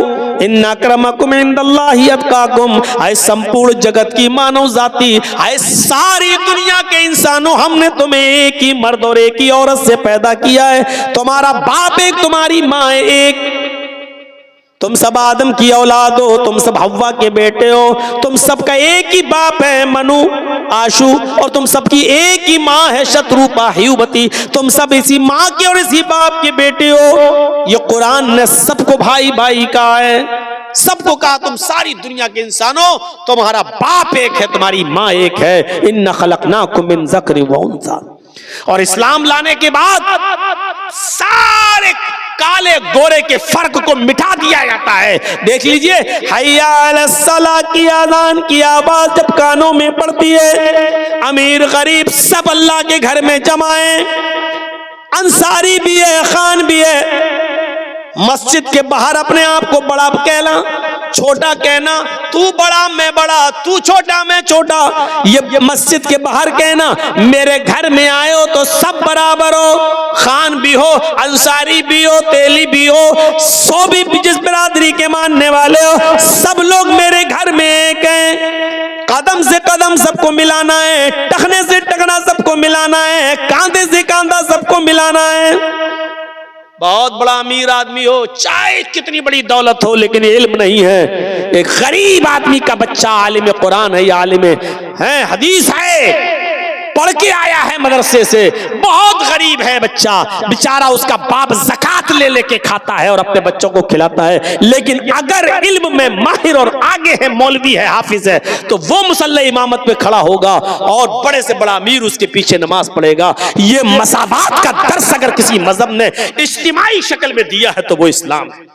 इन्ना अक्रमकुम इंदल्लाहि अत्काकुम। आए संपूर्ण जगत की मानव जाति, आए सारी दुनिया के इंसानों, हमने तुम्हें एक ही मर्द और एक ही औरत से पैदा किया है। तुम्हारा बाप एक, तुम्हारी माँ एक, तुम सब आदम की औलाद हो, तुम सब हव्वा के बेटे हो, तुम सबका एक ही बाप है मनु आशु, और तुम सबकी एक ही माँ है शत्रुपा ह्यूबती। तुम सब इसी माँ के और इसी बाप के बेटे हो। ये कुरान ने सबको भाई भाई कहा है, सबको कहा तुम सारी दुनिया के इंसानों तुम्हारा बाप एक है, तुम्हारी माँ एक है। इन्ना खलकनाकुम मिन ज़क्रिन व उन्सा। और इस्लाम लाने के बाद सारे काले गोरे के फर्क को मिटा दिया जाता है। देख लीजिए, हय्या अलस सला की आज़ान की आवाज जब कानों में पड़ती है, अमीर गरीब सब अल्लाह के घर में जमा है। अंसारी भी है, खान भी है। मस्जिद के बाहर अपने आप को बड़ा कहना, छोटा कहना, तू बड़ा मैं बड़ा, तू छोटा मैं छोटा, ये मस्जिद के बाहर कहना। मेरे घर में आए हो तो सब बराबर हो, खान भी हो, अंसारी भी हो, तेली भी हो, सो भी जिस बिरादरी के मानने वाले हो, सब लोग मेरे घर में एक हैं। कदम से कदम सबको मिलाना है, टखने से टखना सबको मिलाना है, कांधे से कांधा सबको मिलाना है। बहुत बड़ा अमीर आदमी हो, चाहे कितनी बड़ी दौलत हो, लेकिन इल्म नहीं है। एक गरीब आदमी का बच्चा आलिम कुरान है या आलिम है हदीस है, पढ़ के आया है मदरसे से, बहुत गरीब है बच्चा, बेचारा उसका बाप ज़कात ले लेके खाता है और अपने बच्चों को खिलाता है। लेकिन अगर इल्म में माहिर और आगे है, मौलवी है, हाफिज है, तो वो मुसल्ले इमामत पे खड़ा होगा और बड़े से बड़ा अमीर उसके पीछे नमाज पढ़ेगा। ये मसावात का दर्स अगर किसी मजहब ने इज्तिमाई शक्ल में दिया है तो वो इस्लाम है।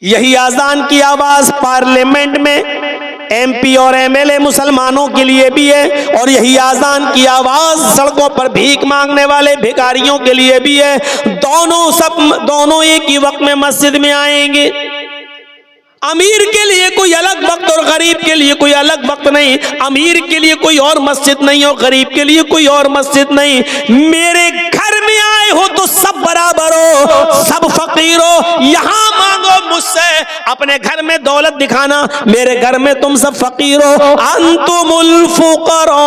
यही आजान की आवाज पार्लियामेंट में एमपी और एमएलए मुसलमानों के लिए भी है, और यही आजान की आवाज सड़कों पर भीख मांगने वाले भिखारियों के लिए भी है। दोनों एक ही वक्त में मस्जिद में आएंगे। अमीर के लिए कोई अलग वक्त और गरीब के लिए कोई अलग वक्त नहीं। अमीर के लिए कोई और मस्जिद नहीं और गरीब के लिए कोई और मस्जिद नहीं। मेरे घर में आए हो तो सब बराबर हो, सब फकीर हो। यहाँ मांगो मुझसे, अपने घर में दौलत दिखाना, मेरे घर में तुम सब फकीर हो। अंतुमुल फुकरा,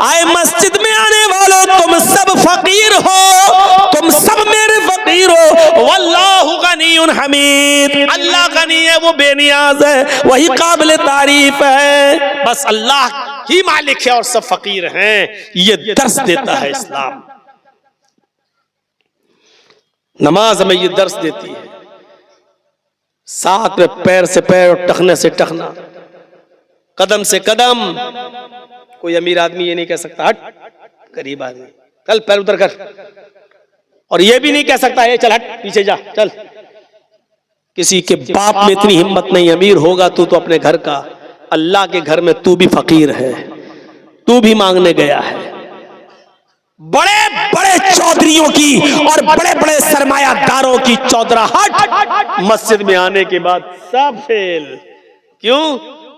आए मस्जिद में आने वालों तुम सब फकीर हो, तुम सब मेरे फकीर हो। वल्लाहु गनियुन हमीद, अल्लाह गनी है, वो बेनियाज है, वही काबिल तारीफ है। बस अल्लाह ही मालिक है और सब फकीर हैं। ये दर्स देता है इस्लाम। नमाज हमें ये दर्स देती है। साथ में पैर से पैर और टखने से टखना, कदम से कदम। कोई अमीर आदमी ये नहीं कह सकता हट, गरीब आदमी चल पैर उधर कर, और ये भी नहीं कह सकता है चल हट पीछे जा चल। किसी के बाप में इतनी हिम्मत नहीं। अमीर होगा तू तो अपने घर का, अल्लाह के घर में तू भी फकीर है, तू भी मांगने गया है। बड़े बड़े चौधरियों की और बड़े बड़े सरमायादारों की चौधराहट मस्जिद में आने के बाद सब फेल। क्यों?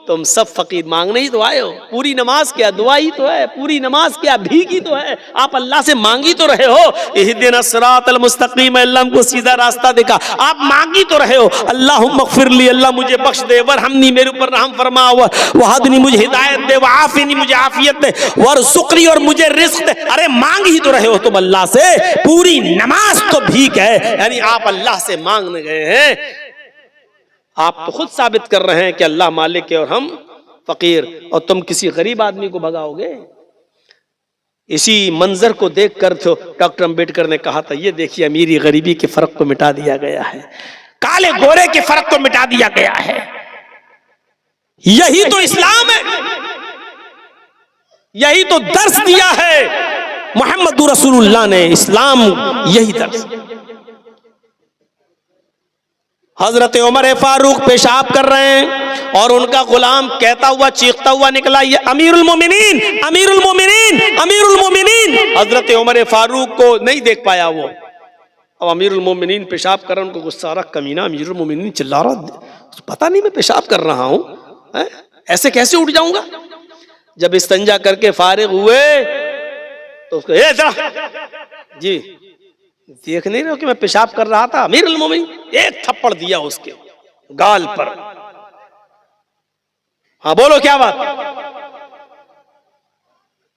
तुम सब फकीर मांगने ही तो आए हो। पूरी नमाज क्या दुआ ही तो है, पूरी नमाज क्या भीख ही तो है। आप अल्लाह से मांगी तो रहे हो, इहदिना सिरातल मुस्तकीम, अल्लाह को सीधा रास्ता दिखा। आप मांगी तो रहे हो, अल्लाहुम्मा ग़फ़िरली, अल्लाह मुझे बख्श दे, वरहमनी, मेरे ऊपर रहम फरमा, वहदनी, मुझे हिदायत दे, वआफ़िनी, मुझे आफियत दे, वरज़ुक़नी, और मुझे रिज़्क़ दे। अरे मांग ही तो रहे हो तुम अल्लाह से। पूरी नमाज तो भीख है, यानी आप अल्लाह से मांगने गए हैं। आप तो खुद साबित कर रहे हैं कि अल्लाह मालिक है और हम फकीर, और तुम किसी गरीब आदमी को भगाओगे। इसी मंजर को देखकर तो डॉक्टर अंबेडकर ने कहा था, ये देखिए अमीरी गरीबी के फर्क को मिटा दिया गया है, काले गोरे के फर्क को मिटा दिया गया है। यही तो इस्लाम है, यही तो दर्स दिया है मोहम्मद रसूलुल्लाह ने। इस्लाम यही दर्स। हजरत उमर फारूक पेशाब कर रहे हैं और उनका गुलाम कहता हुआ चीखता हुआ निकला, ये अमीरुल मोमिनीन, अमीरुल मोमिनीन, अमीरुल मोमिनीन। हजरत उमर फारूक को नहीं देख पाया वो। अब अमीरुल मोमिनीन पेशाब कर रहे हैं, उनको गुस्सा आ रहा, कमीना अमीरुल मोमिनीन चिल्ला रहा, पता नहीं मैं पेशाब कर रहा हूं, ऐसे कैसे उठ जाऊंगा। जब इस्तंजा करके फारिग हुए तो उसको जी देख नहीं रहे हो कि मैं पेशाब कर रहा था। अमीरुल मोमिनीन एक थप्पड़ दिया उसके गाल पर। हाँ बोलो क्या बात।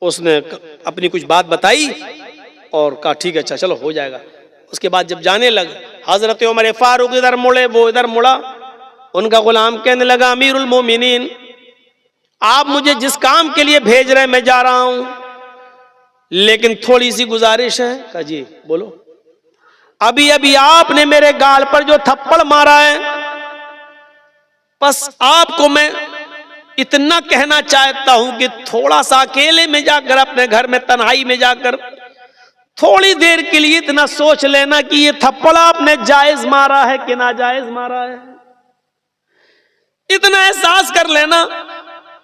उसने अपनी कुछ बात बताई और कहा ठीक है अच्छा चलो हो जाएगा। उसके बाद जब जाने लगे, हजरत उमर फारूक इधर मुड़े, वो इधर मुड़ा। उनका गुलाम कहने लगा, अमीरुल मोमिनीन, आप मुझे जिस काम के लिए भेज रहे हैं मैं जा रहा हूं, लेकिन थोड़ी सी गुजारिश है। कहा जी बोलो। अभी अभी आपने मेरे गाल पर जो थप्पड़ मारा है, बस आपको मैं इतना कहना चाहता हूं कि थोड़ा सा अकेले में जाकर, अपने घर में तन्हाई में जाकर थोड़ी देर के लिए इतना सोच लेना कि ये थप्पड़ आपने जायज मारा है कि नाजायज मारा है। इतना एहसास कर लेना,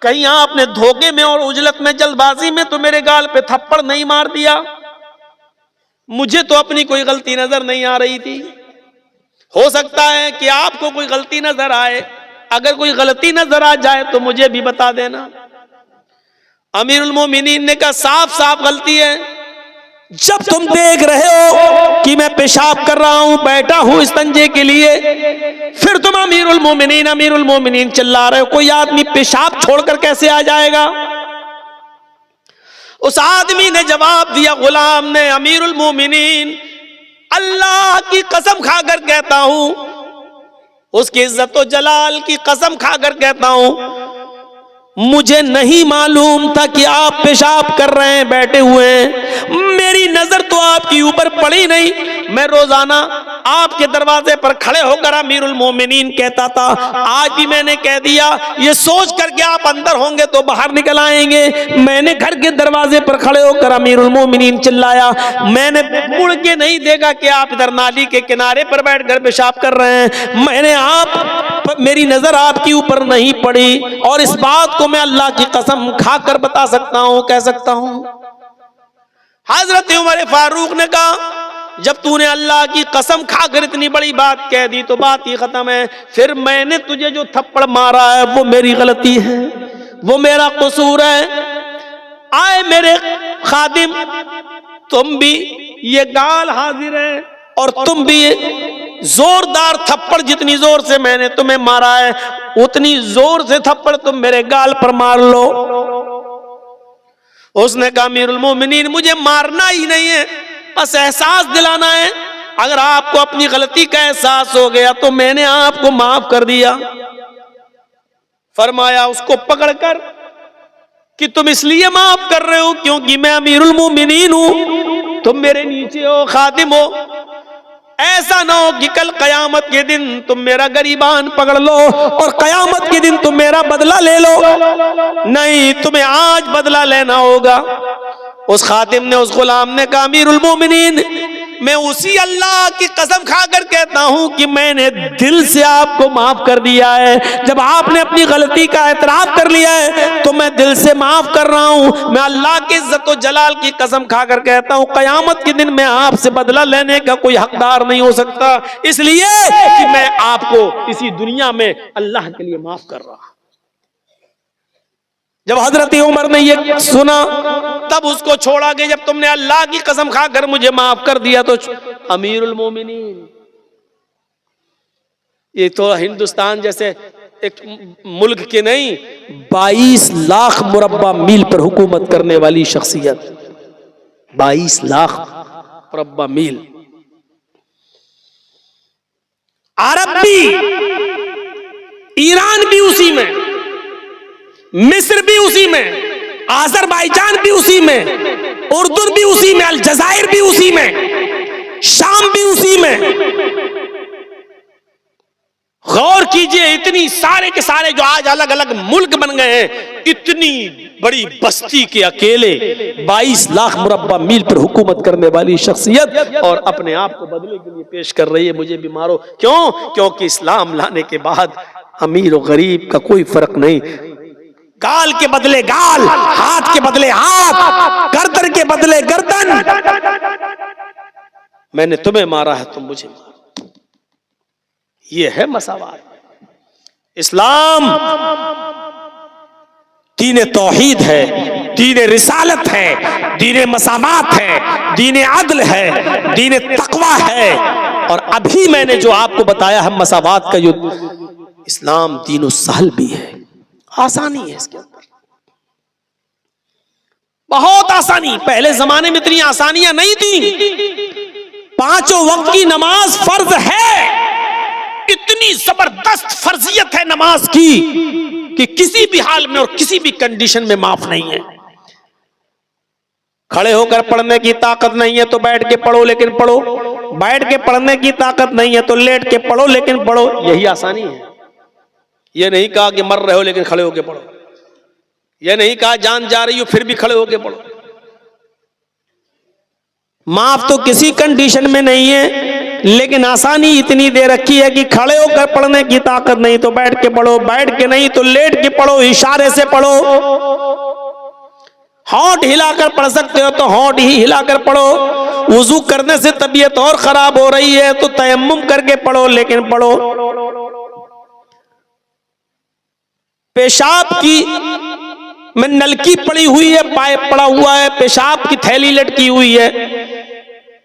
कहीं आपने धोखे में और उजलत में, जल्दबाजी में तो मेरे गाल पे थप्पड़ नहीं मार दिया। मुझे तो अपनी कोई गलती नजर नहीं आ रही थी, हो सकता है कि आपको कोई गलती नजर आए। अगर कोई गलती नजर आ जाए तो मुझे भी बता देना। अमीरुल मोमिनीन ने कहा, साफ साफ गलती है। जब तुम देख रहे हो कि मैं पेशाब कर रहा हूं, बैठा हूं इस्तंजे के लिए, फिर तुम अमीरुल मोमिनीन चिल्ला रहे हो। कोई आदमी पेशाब छोड़कर कैसे आ जाएगा? उस आदमी ने जवाब दिया, गुलाम ने, अमीरुल मोमिनीन, अल्लाह की कसम खाकर कहता हूं, उसकी इज्जत व जलाल की कसम खाकर कहता हूं, मुझे नहीं मालूम था कि आप पेशाब कर रहे हैं बैठे हुए हैं। मेरी नजर तो आपके ऊपर पड़ी नहीं। मैं रोजाना आपके दरवाजे पर खड़े होकर अमीरुल मोमिनीन कहता था, आज भी मैंने कह दिया, ये सोच करके आप अंदर होंगे तो बाहर निकल आएंगे। मैंने घर के दरवाजे पर खड़े होकर अमीरुल मोमिनीन चिल्लाया, मैंने मुड़ के नहीं देखा कि आप इधर नाली के किनारे पर बैठकर पेशाब कर रहे हैं। मेरी नजर आपके ऊपर नहीं पड़ी, और इस बात को मैं अल्लाह की कसम खाकर बता सकता हूं, कह सकता हूं। हजरत उमर फारूक ने कहा, जब तूने अल्लाह की कसम खाकर इतनी बड़ी बात कह दी तो बात ही खत्म है। फिर मैंने तुझे जो थप्पड़ मारा है वो मेरी गलती है, वो मेरा कसूर है। आए मेरे खादिम, तुम भी, ये गाल हाजिर है, और तुम भी जोरदार थप्पड़, जितनी जोर से मैंने तुम्हें मारा है उतनी जोर से थप्पड़ तुम मेरे गाल पर मार लो। उसने कहा, अमीरुल मोमिनीन, मुझे मारना ही नहीं है, बस एहसास दिलाना है। अगर आपको अपनी गलती का एहसास हो गया तो मैंने आपको माफ कर दिया। फरमाया उसको पकड़कर कि तुम इसलिए माफ कर रहे हो क्योंकि मैं अमीरुल मोमिनीन हूं, तुम मेरे नीचे हो, खादिम हो। ऐसा ना हो कि कल कयामत के दिन तुम मेरा गरीबान पकड़ लो और कयामत के दिन तुम मेरा बदला ले लो। नहीं, तुम्हें आज बदला लेना होगा। उस खातिम ने, उस गुलाम ने कहा, अमीरुल मोमिनीन, मैं उसी अल्लाह की कसम खाकर कहता हूं कि मैंने दिल से आपको माफ कर दिया है। जब आपने अपनी गलती का एतराफ कर लिया है तो मैं दिल से माफ कर रहा हूं। मैं अल्लाह की इज्जत व जलाल की कसम खाकर कहता हूं, कयामत के दिन मैं आपसे बदला लेने का कोई हकदार नहीं हो सकता, इसलिए कि मैं आपको इसी दुनिया में अल्लाह के लिए माफ कर रहा। जब हजरत उमर ने ये सुना तब उसको छोड़ा कि जब तुमने अल्लाह की कसम खाकर मुझे माफ कर दिया तो अमीरुल मोमिनीन। ये तो हिंदुस्तान जैसे एक मुल्क के नहीं, 22 लाख मुरब्बा मील पर हुकूमत करने वाली शख्सियत, 22 लाख मुरब्बा मील। अरब भी, ईरान भी उसी में, मिस्र भी उसी में, आजरबाईजान भी उसी में, उर्दू भी उसी में, अलजायर भी उसी में, शाम भी उसी में। गौर कीजिए, इतनी सारे के सारे जो आज अलग अलग मुल्क बन गए हैं, इतनी बड़ी बस्ती के अकेले 22 लाख मुरब्बा मील पर हुकूमत करने वाली शख्सियत, और अपने आप को बदले के लिए पेश कर रही है, मुझे भी मारो। क्यों? क्योंकि इस्लाम लाने के बाद अमीर और गरीब का कोई फर्क नहीं। गाल के बदले गाल, हाथ के बदले हाथ, गर्दन के बदले गर्दन। मैंने तुम्हें मारा है, तुम मुझे मारो। ये है मसावात। इस्लाम दीन तौहीद है, दीन रिसालत है, दीन मसावात है, दीन अदल है, दीन तकवा है। और अभी मैंने जो आपको बताया है मसावात का युद्ध, इस्लाम दीन सहल भी है, आसानी है इसके अंदर, बहुत आसानी। पहले जमाने में इतनी आसानियां नहीं थी। पांचों वक्त की नमाज फर्ज है। इतनी जबरदस्त फर्जियत है नमाज की कि किसी भी हाल में और किसी भी कंडीशन में माफ नहीं है। खड़े होकर पढ़ने की ताकत नहीं है तो बैठ के पढ़ो लेकिन पढ़ो, बैठ के पढ़ने की ताकत नहीं है तो लेट के पढ़ो लेकिन पढ़ो, यही आसानी है। यह नहीं कहा कि मर रहे हो लेकिन खड़े होकर पढ़ो, यह नहीं कहा जान जा रही हो फिर भी खड़े होकर पढ़ो। माफ तो किसी कंडीशन में नहीं है, लेकिन आसानी इतनी दे रखी है कि खड़े होकर पढ़ने की ताकत नहीं तो बैठ के पढ़ो, बैठ के नहीं तो लेट के पढ़ो, इशारे से पढ़ो। होंठ हिलाकर पढ़ सकते हो तो होंठ ही हिलाकर पढ़ो। वुजू करने से तबीयत और खराब हो रही है तो तयम्मुम करके पढ़ो लेकिन पढ़ो। पेशाब की में नलकी पड़ी हुई है, पाइप पड़ा हुआ है, पेशाब की थैली लटकी हुई है,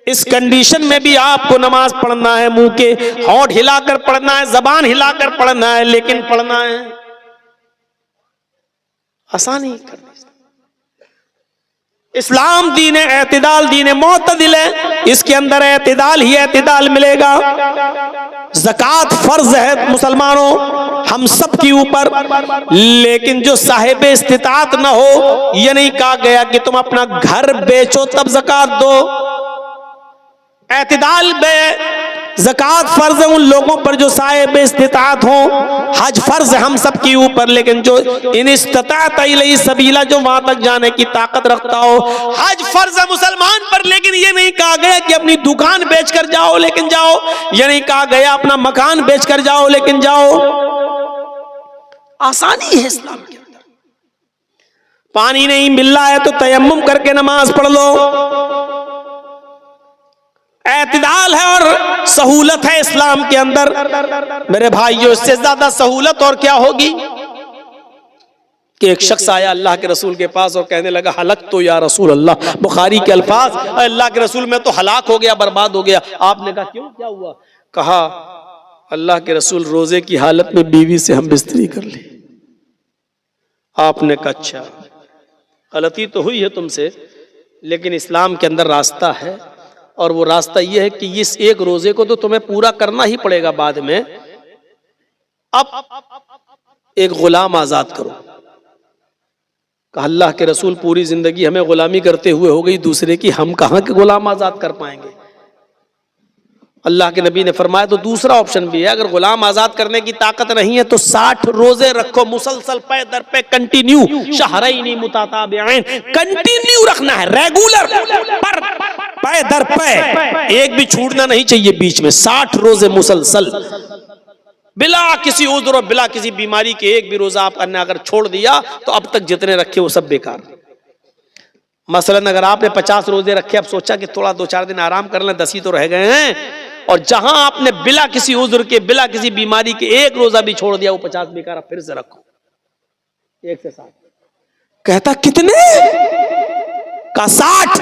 इस कंडीशन में भी आपको नमाज पढ़ना है। मुंह के होंठ हिलाकर पढ़ना है, जबान हिलाकर पढ़ना है, लेकिन पढ़ना है। आसानी करनी। इस्लाम दीन एतिदाल, दीन मोतदिल है, इसके अंदर एतिदाल ही एतिदाल मिलेगा। ज़कात फर्ज है मुसलमानों हम सब के ऊपर, लेकिन जो साहिब इस्तिताअत न हो, यह नहीं कहा गया कि तुम अपना घर बेचो तब ज़कात दो। एतिदाल में ज़कात फर्ज है उन लोगों पर जो साहिब इस्तिताअत हो। हज फर्ज है हम सब के ऊपर, लेकिन जो इन इस्तिताअत इलैहि सबीला, जो वहां तक जाने की ताकत रखता हो। हज फर्ज है मुसलमान पर, लेकिन ये नहीं कहा गया कि अपनी दुकान बेचकर जाओ लेकिन जाओ, ये नहीं कहा गया अपना मकान बेचकर जाओ लेकिन जाओ। आसानी है इस्लाम के अंदर। पानी नहीं मिल रहा है तो तयम्मुम करके नमाज पढ़ लो। एतिदाल है और सहूलत है इस्लाम के अंदर। मेरे भाइयों, इससे ज्यादा सहूलत और क्या होगी कि एक शख्स आया अल्लाह के रसूल के पास और कहने लगा हलक तो या रसूल अल्लाह, बुखारी के अल्फाज, अल्लाह के रसूल मैं तो हलाक हो गया, बर्बाद हो गया। आपने कहा क्यों, क्या हुआ? कहा अल्लाह के रसूल रोजे की हालत में बीवी से हम बिस्तरी कर ली। आपने कहा अच्छा, गलती तो हुई है तुमसे, लेकिन इस्लाम के अंदर रास्ता है, और वो रास्ता ये है कि इस एक रोजे को तो तुम्हें पूरा करना ही पड़ेगा बाद में। अब एक गुलाम आजाद करो। कहा अल्लाह के रसूल पूरी जिंदगी हमें गुलामी करते हुए हो गई दूसरे की, हम कहां के गुलाम आजाद कर पाएंगे? अल्लाह के नबी ने फरमाया तो दूसरा ऑप्शन भी है, अगर गुलाम आजाद करने की ताकत नहीं है तो 60 रोजे रखो मुसलसल, पे दर पे कंटिन्यू, शहरैनी मुतताबिऐन, कंटिन्यू रखना है, रेगुलर, पर पे दर पे, एक भी छूटना नहीं चाहिए बीच में। 60 रोजे मुसलसल बिला किसी उज़्र और बिला किसी बीमारी के, एक भी रोजा आपने अगर छोड़ दिया तो अब तक जितने रखे वो सब बेकार। मसलन अगर आपने 50 रोजे रखे, अब सोचा कि थोड़ा 2-4 दिन आराम कर लें, 10 ही तो रह गए हैं, और जहां आपने बिला किसी उज़्र के, बिला किसी बीमारी के एक रोजा भी छोड़ दिया, वो 50 बेकार, फिर से रखो 1 से 7। कहता कितने? का 60।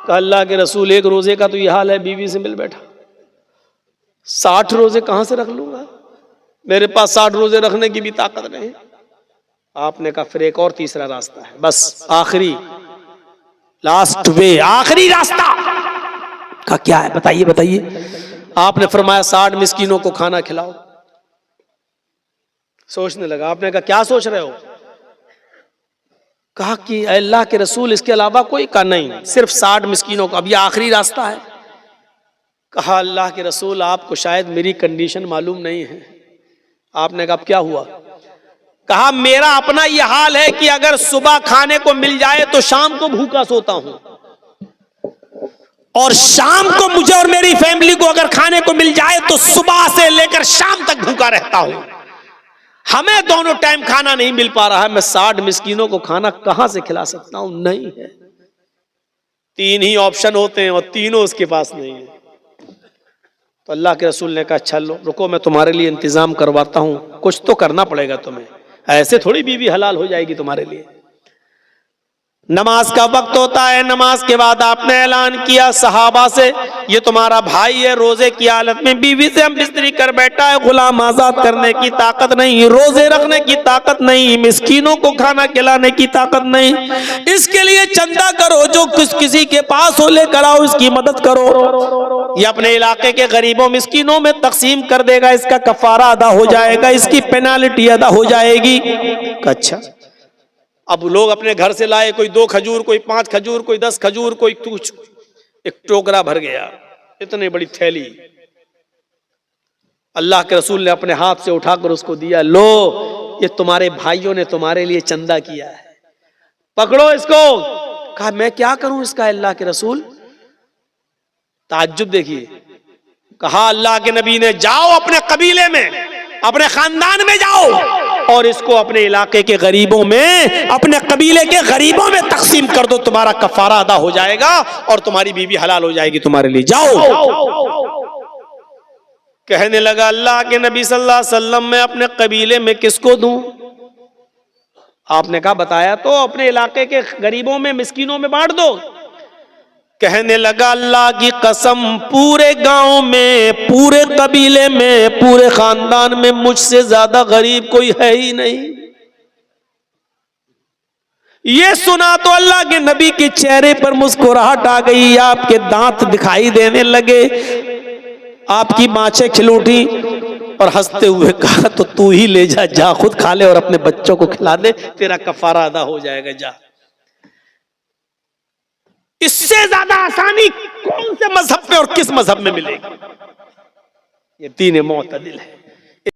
का अल्लाह के रसूल एक रोजे का तो यह हाल है, बीवी से मिल बैठा, 60 रोजे कहां से रख लूंगा, मेरे पास 60 रोजे रखने की भी ताकत नहीं। आपने कहा फिर एक और तीसरा रास्ता है, बस आखिरी, लास्ट वे, आखिरी रास्ता। का क्या है बताइए बताइए? आपने फरमाया 60 मिस्कीनों को खाना खिलाओ। सोचने लगा। आपने कहा क्या सोच रहे हो? कहा कि अल्लाह के रसूल इसके अलावा कोई? का नहीं, सिर्फ 60 मिस्कीनों को, अब ये आखिरी रास्ता है। कहा अल्लाह के रसूल आपको शायद मेरी कंडीशन मालूम नहीं है। आपने कहा क्या हुआ? कहा मेरा अपना यह हाल है कि अगर सुबह खाने को मिल जाए तो शाम को भूखा सोता हूं, और शाम को मुझे और मेरी फैमिली को अगर खाने को मिल जाए तो सुबह से लेकर शाम तक भूखा रहता हूं। हमें दोनों टाइम खाना नहीं मिल पा रहा है, मैं 60 मिस्कीनों को खाना कहां से खिला सकता हूं? नहीं है। 3 ही ऑप्शन होते हैं और तीनों उसके पास नहीं है। तो अल्लाह के रसूल ने कहा अच्छा लो रुको, मैं तुम्हारे लिए इंतजाम करवाता हूं, कुछ तो करना पड़ेगा तुम्हें, ऐसे थोड़ी बीवी हलाल हो जाएगी तुम्हारे लिए। नमाज का वक्त होता है, नमाज के बाद आपने ऐलान किया सहाबा से, ये तुम्हारा भाई है, रोजे की हालत में बीवी से हम बिस्तरी कर बैठा है, गुलाम आजाद करने की ताकत नहीं, रोजे रखने की ताकत नहीं, मिस्कीनों को खाना खिलाने की ताकत नहीं, इसके लिए चंदा करो, जो किसी के पास हो लेकर आओ, इसकी मदद करो। ये अपने इलाके के गरीबों मिस्कीनों में तकसीम कर देगा, इसका कफारा अदा हो जाएगा, इसकी पेनाल्टी अदा हो जाएगी। अच्छा, अब लोग अपने घर से लाए, कोई 2 खजूर, कोई 5 खजूर, कोई 10 खजूर, कोई कुछ, एक टोकरा भर गया, इतनी बड़ी थैली। अल्लाह के रसूल ने अपने हाथ से उठाकर उसको दिया, लो ये तुम्हारे भाइयों ने तुम्हारे लिए चंदा किया है, पकड़ो इसको। कहा मैं क्या करूं इसका अल्लाह के रसूल? ताज्जुब देखिए। कहा अल्लाह के नबी ने, जाओ अपने कबीले में, अपने खानदान में जाओ और इसको अपने इलाके के गरीबों में, अपने कबीले के गरीबों में तकसीम कर दो, तुम्हारा कफारा अदा हो जाएगा और तुम्हारी बीवी हलाल हो जाएगी तुम्हारे लिए, जाओ। कहने लगा अल्लाह के नबी सल्लल्लाहु अलैहि वसल्लम, मैं अपने कबीले में किसको दूं? आपने कहा बताया तो, अपने इलाके के गरीबों में, मिस्कीनों में बांट दो। कहने लगा अल्लाह की कसम, पूरे गांव में, पूरे कबीले में, पूरे खानदान में मुझसे ज्यादा गरीब कोई है ही नहीं। ये सुना तो अल्लाह के नबी के चेहरे पर मुस्कुराहट आ गई, आपके दांत दिखाई देने लगे, आपकी बाँछें खिल उठी और हंसते हुए कहा तो तू ही ले जा, जा खुद खा ले और अपने बच्चों को खिला दे, तेरा कफारा अदा हो जाएगा, जा। इससे ज्यादा आसानी कौन से मजहब पे और किस मजहब में मिलेगी? ये दीन मोअतदिल है।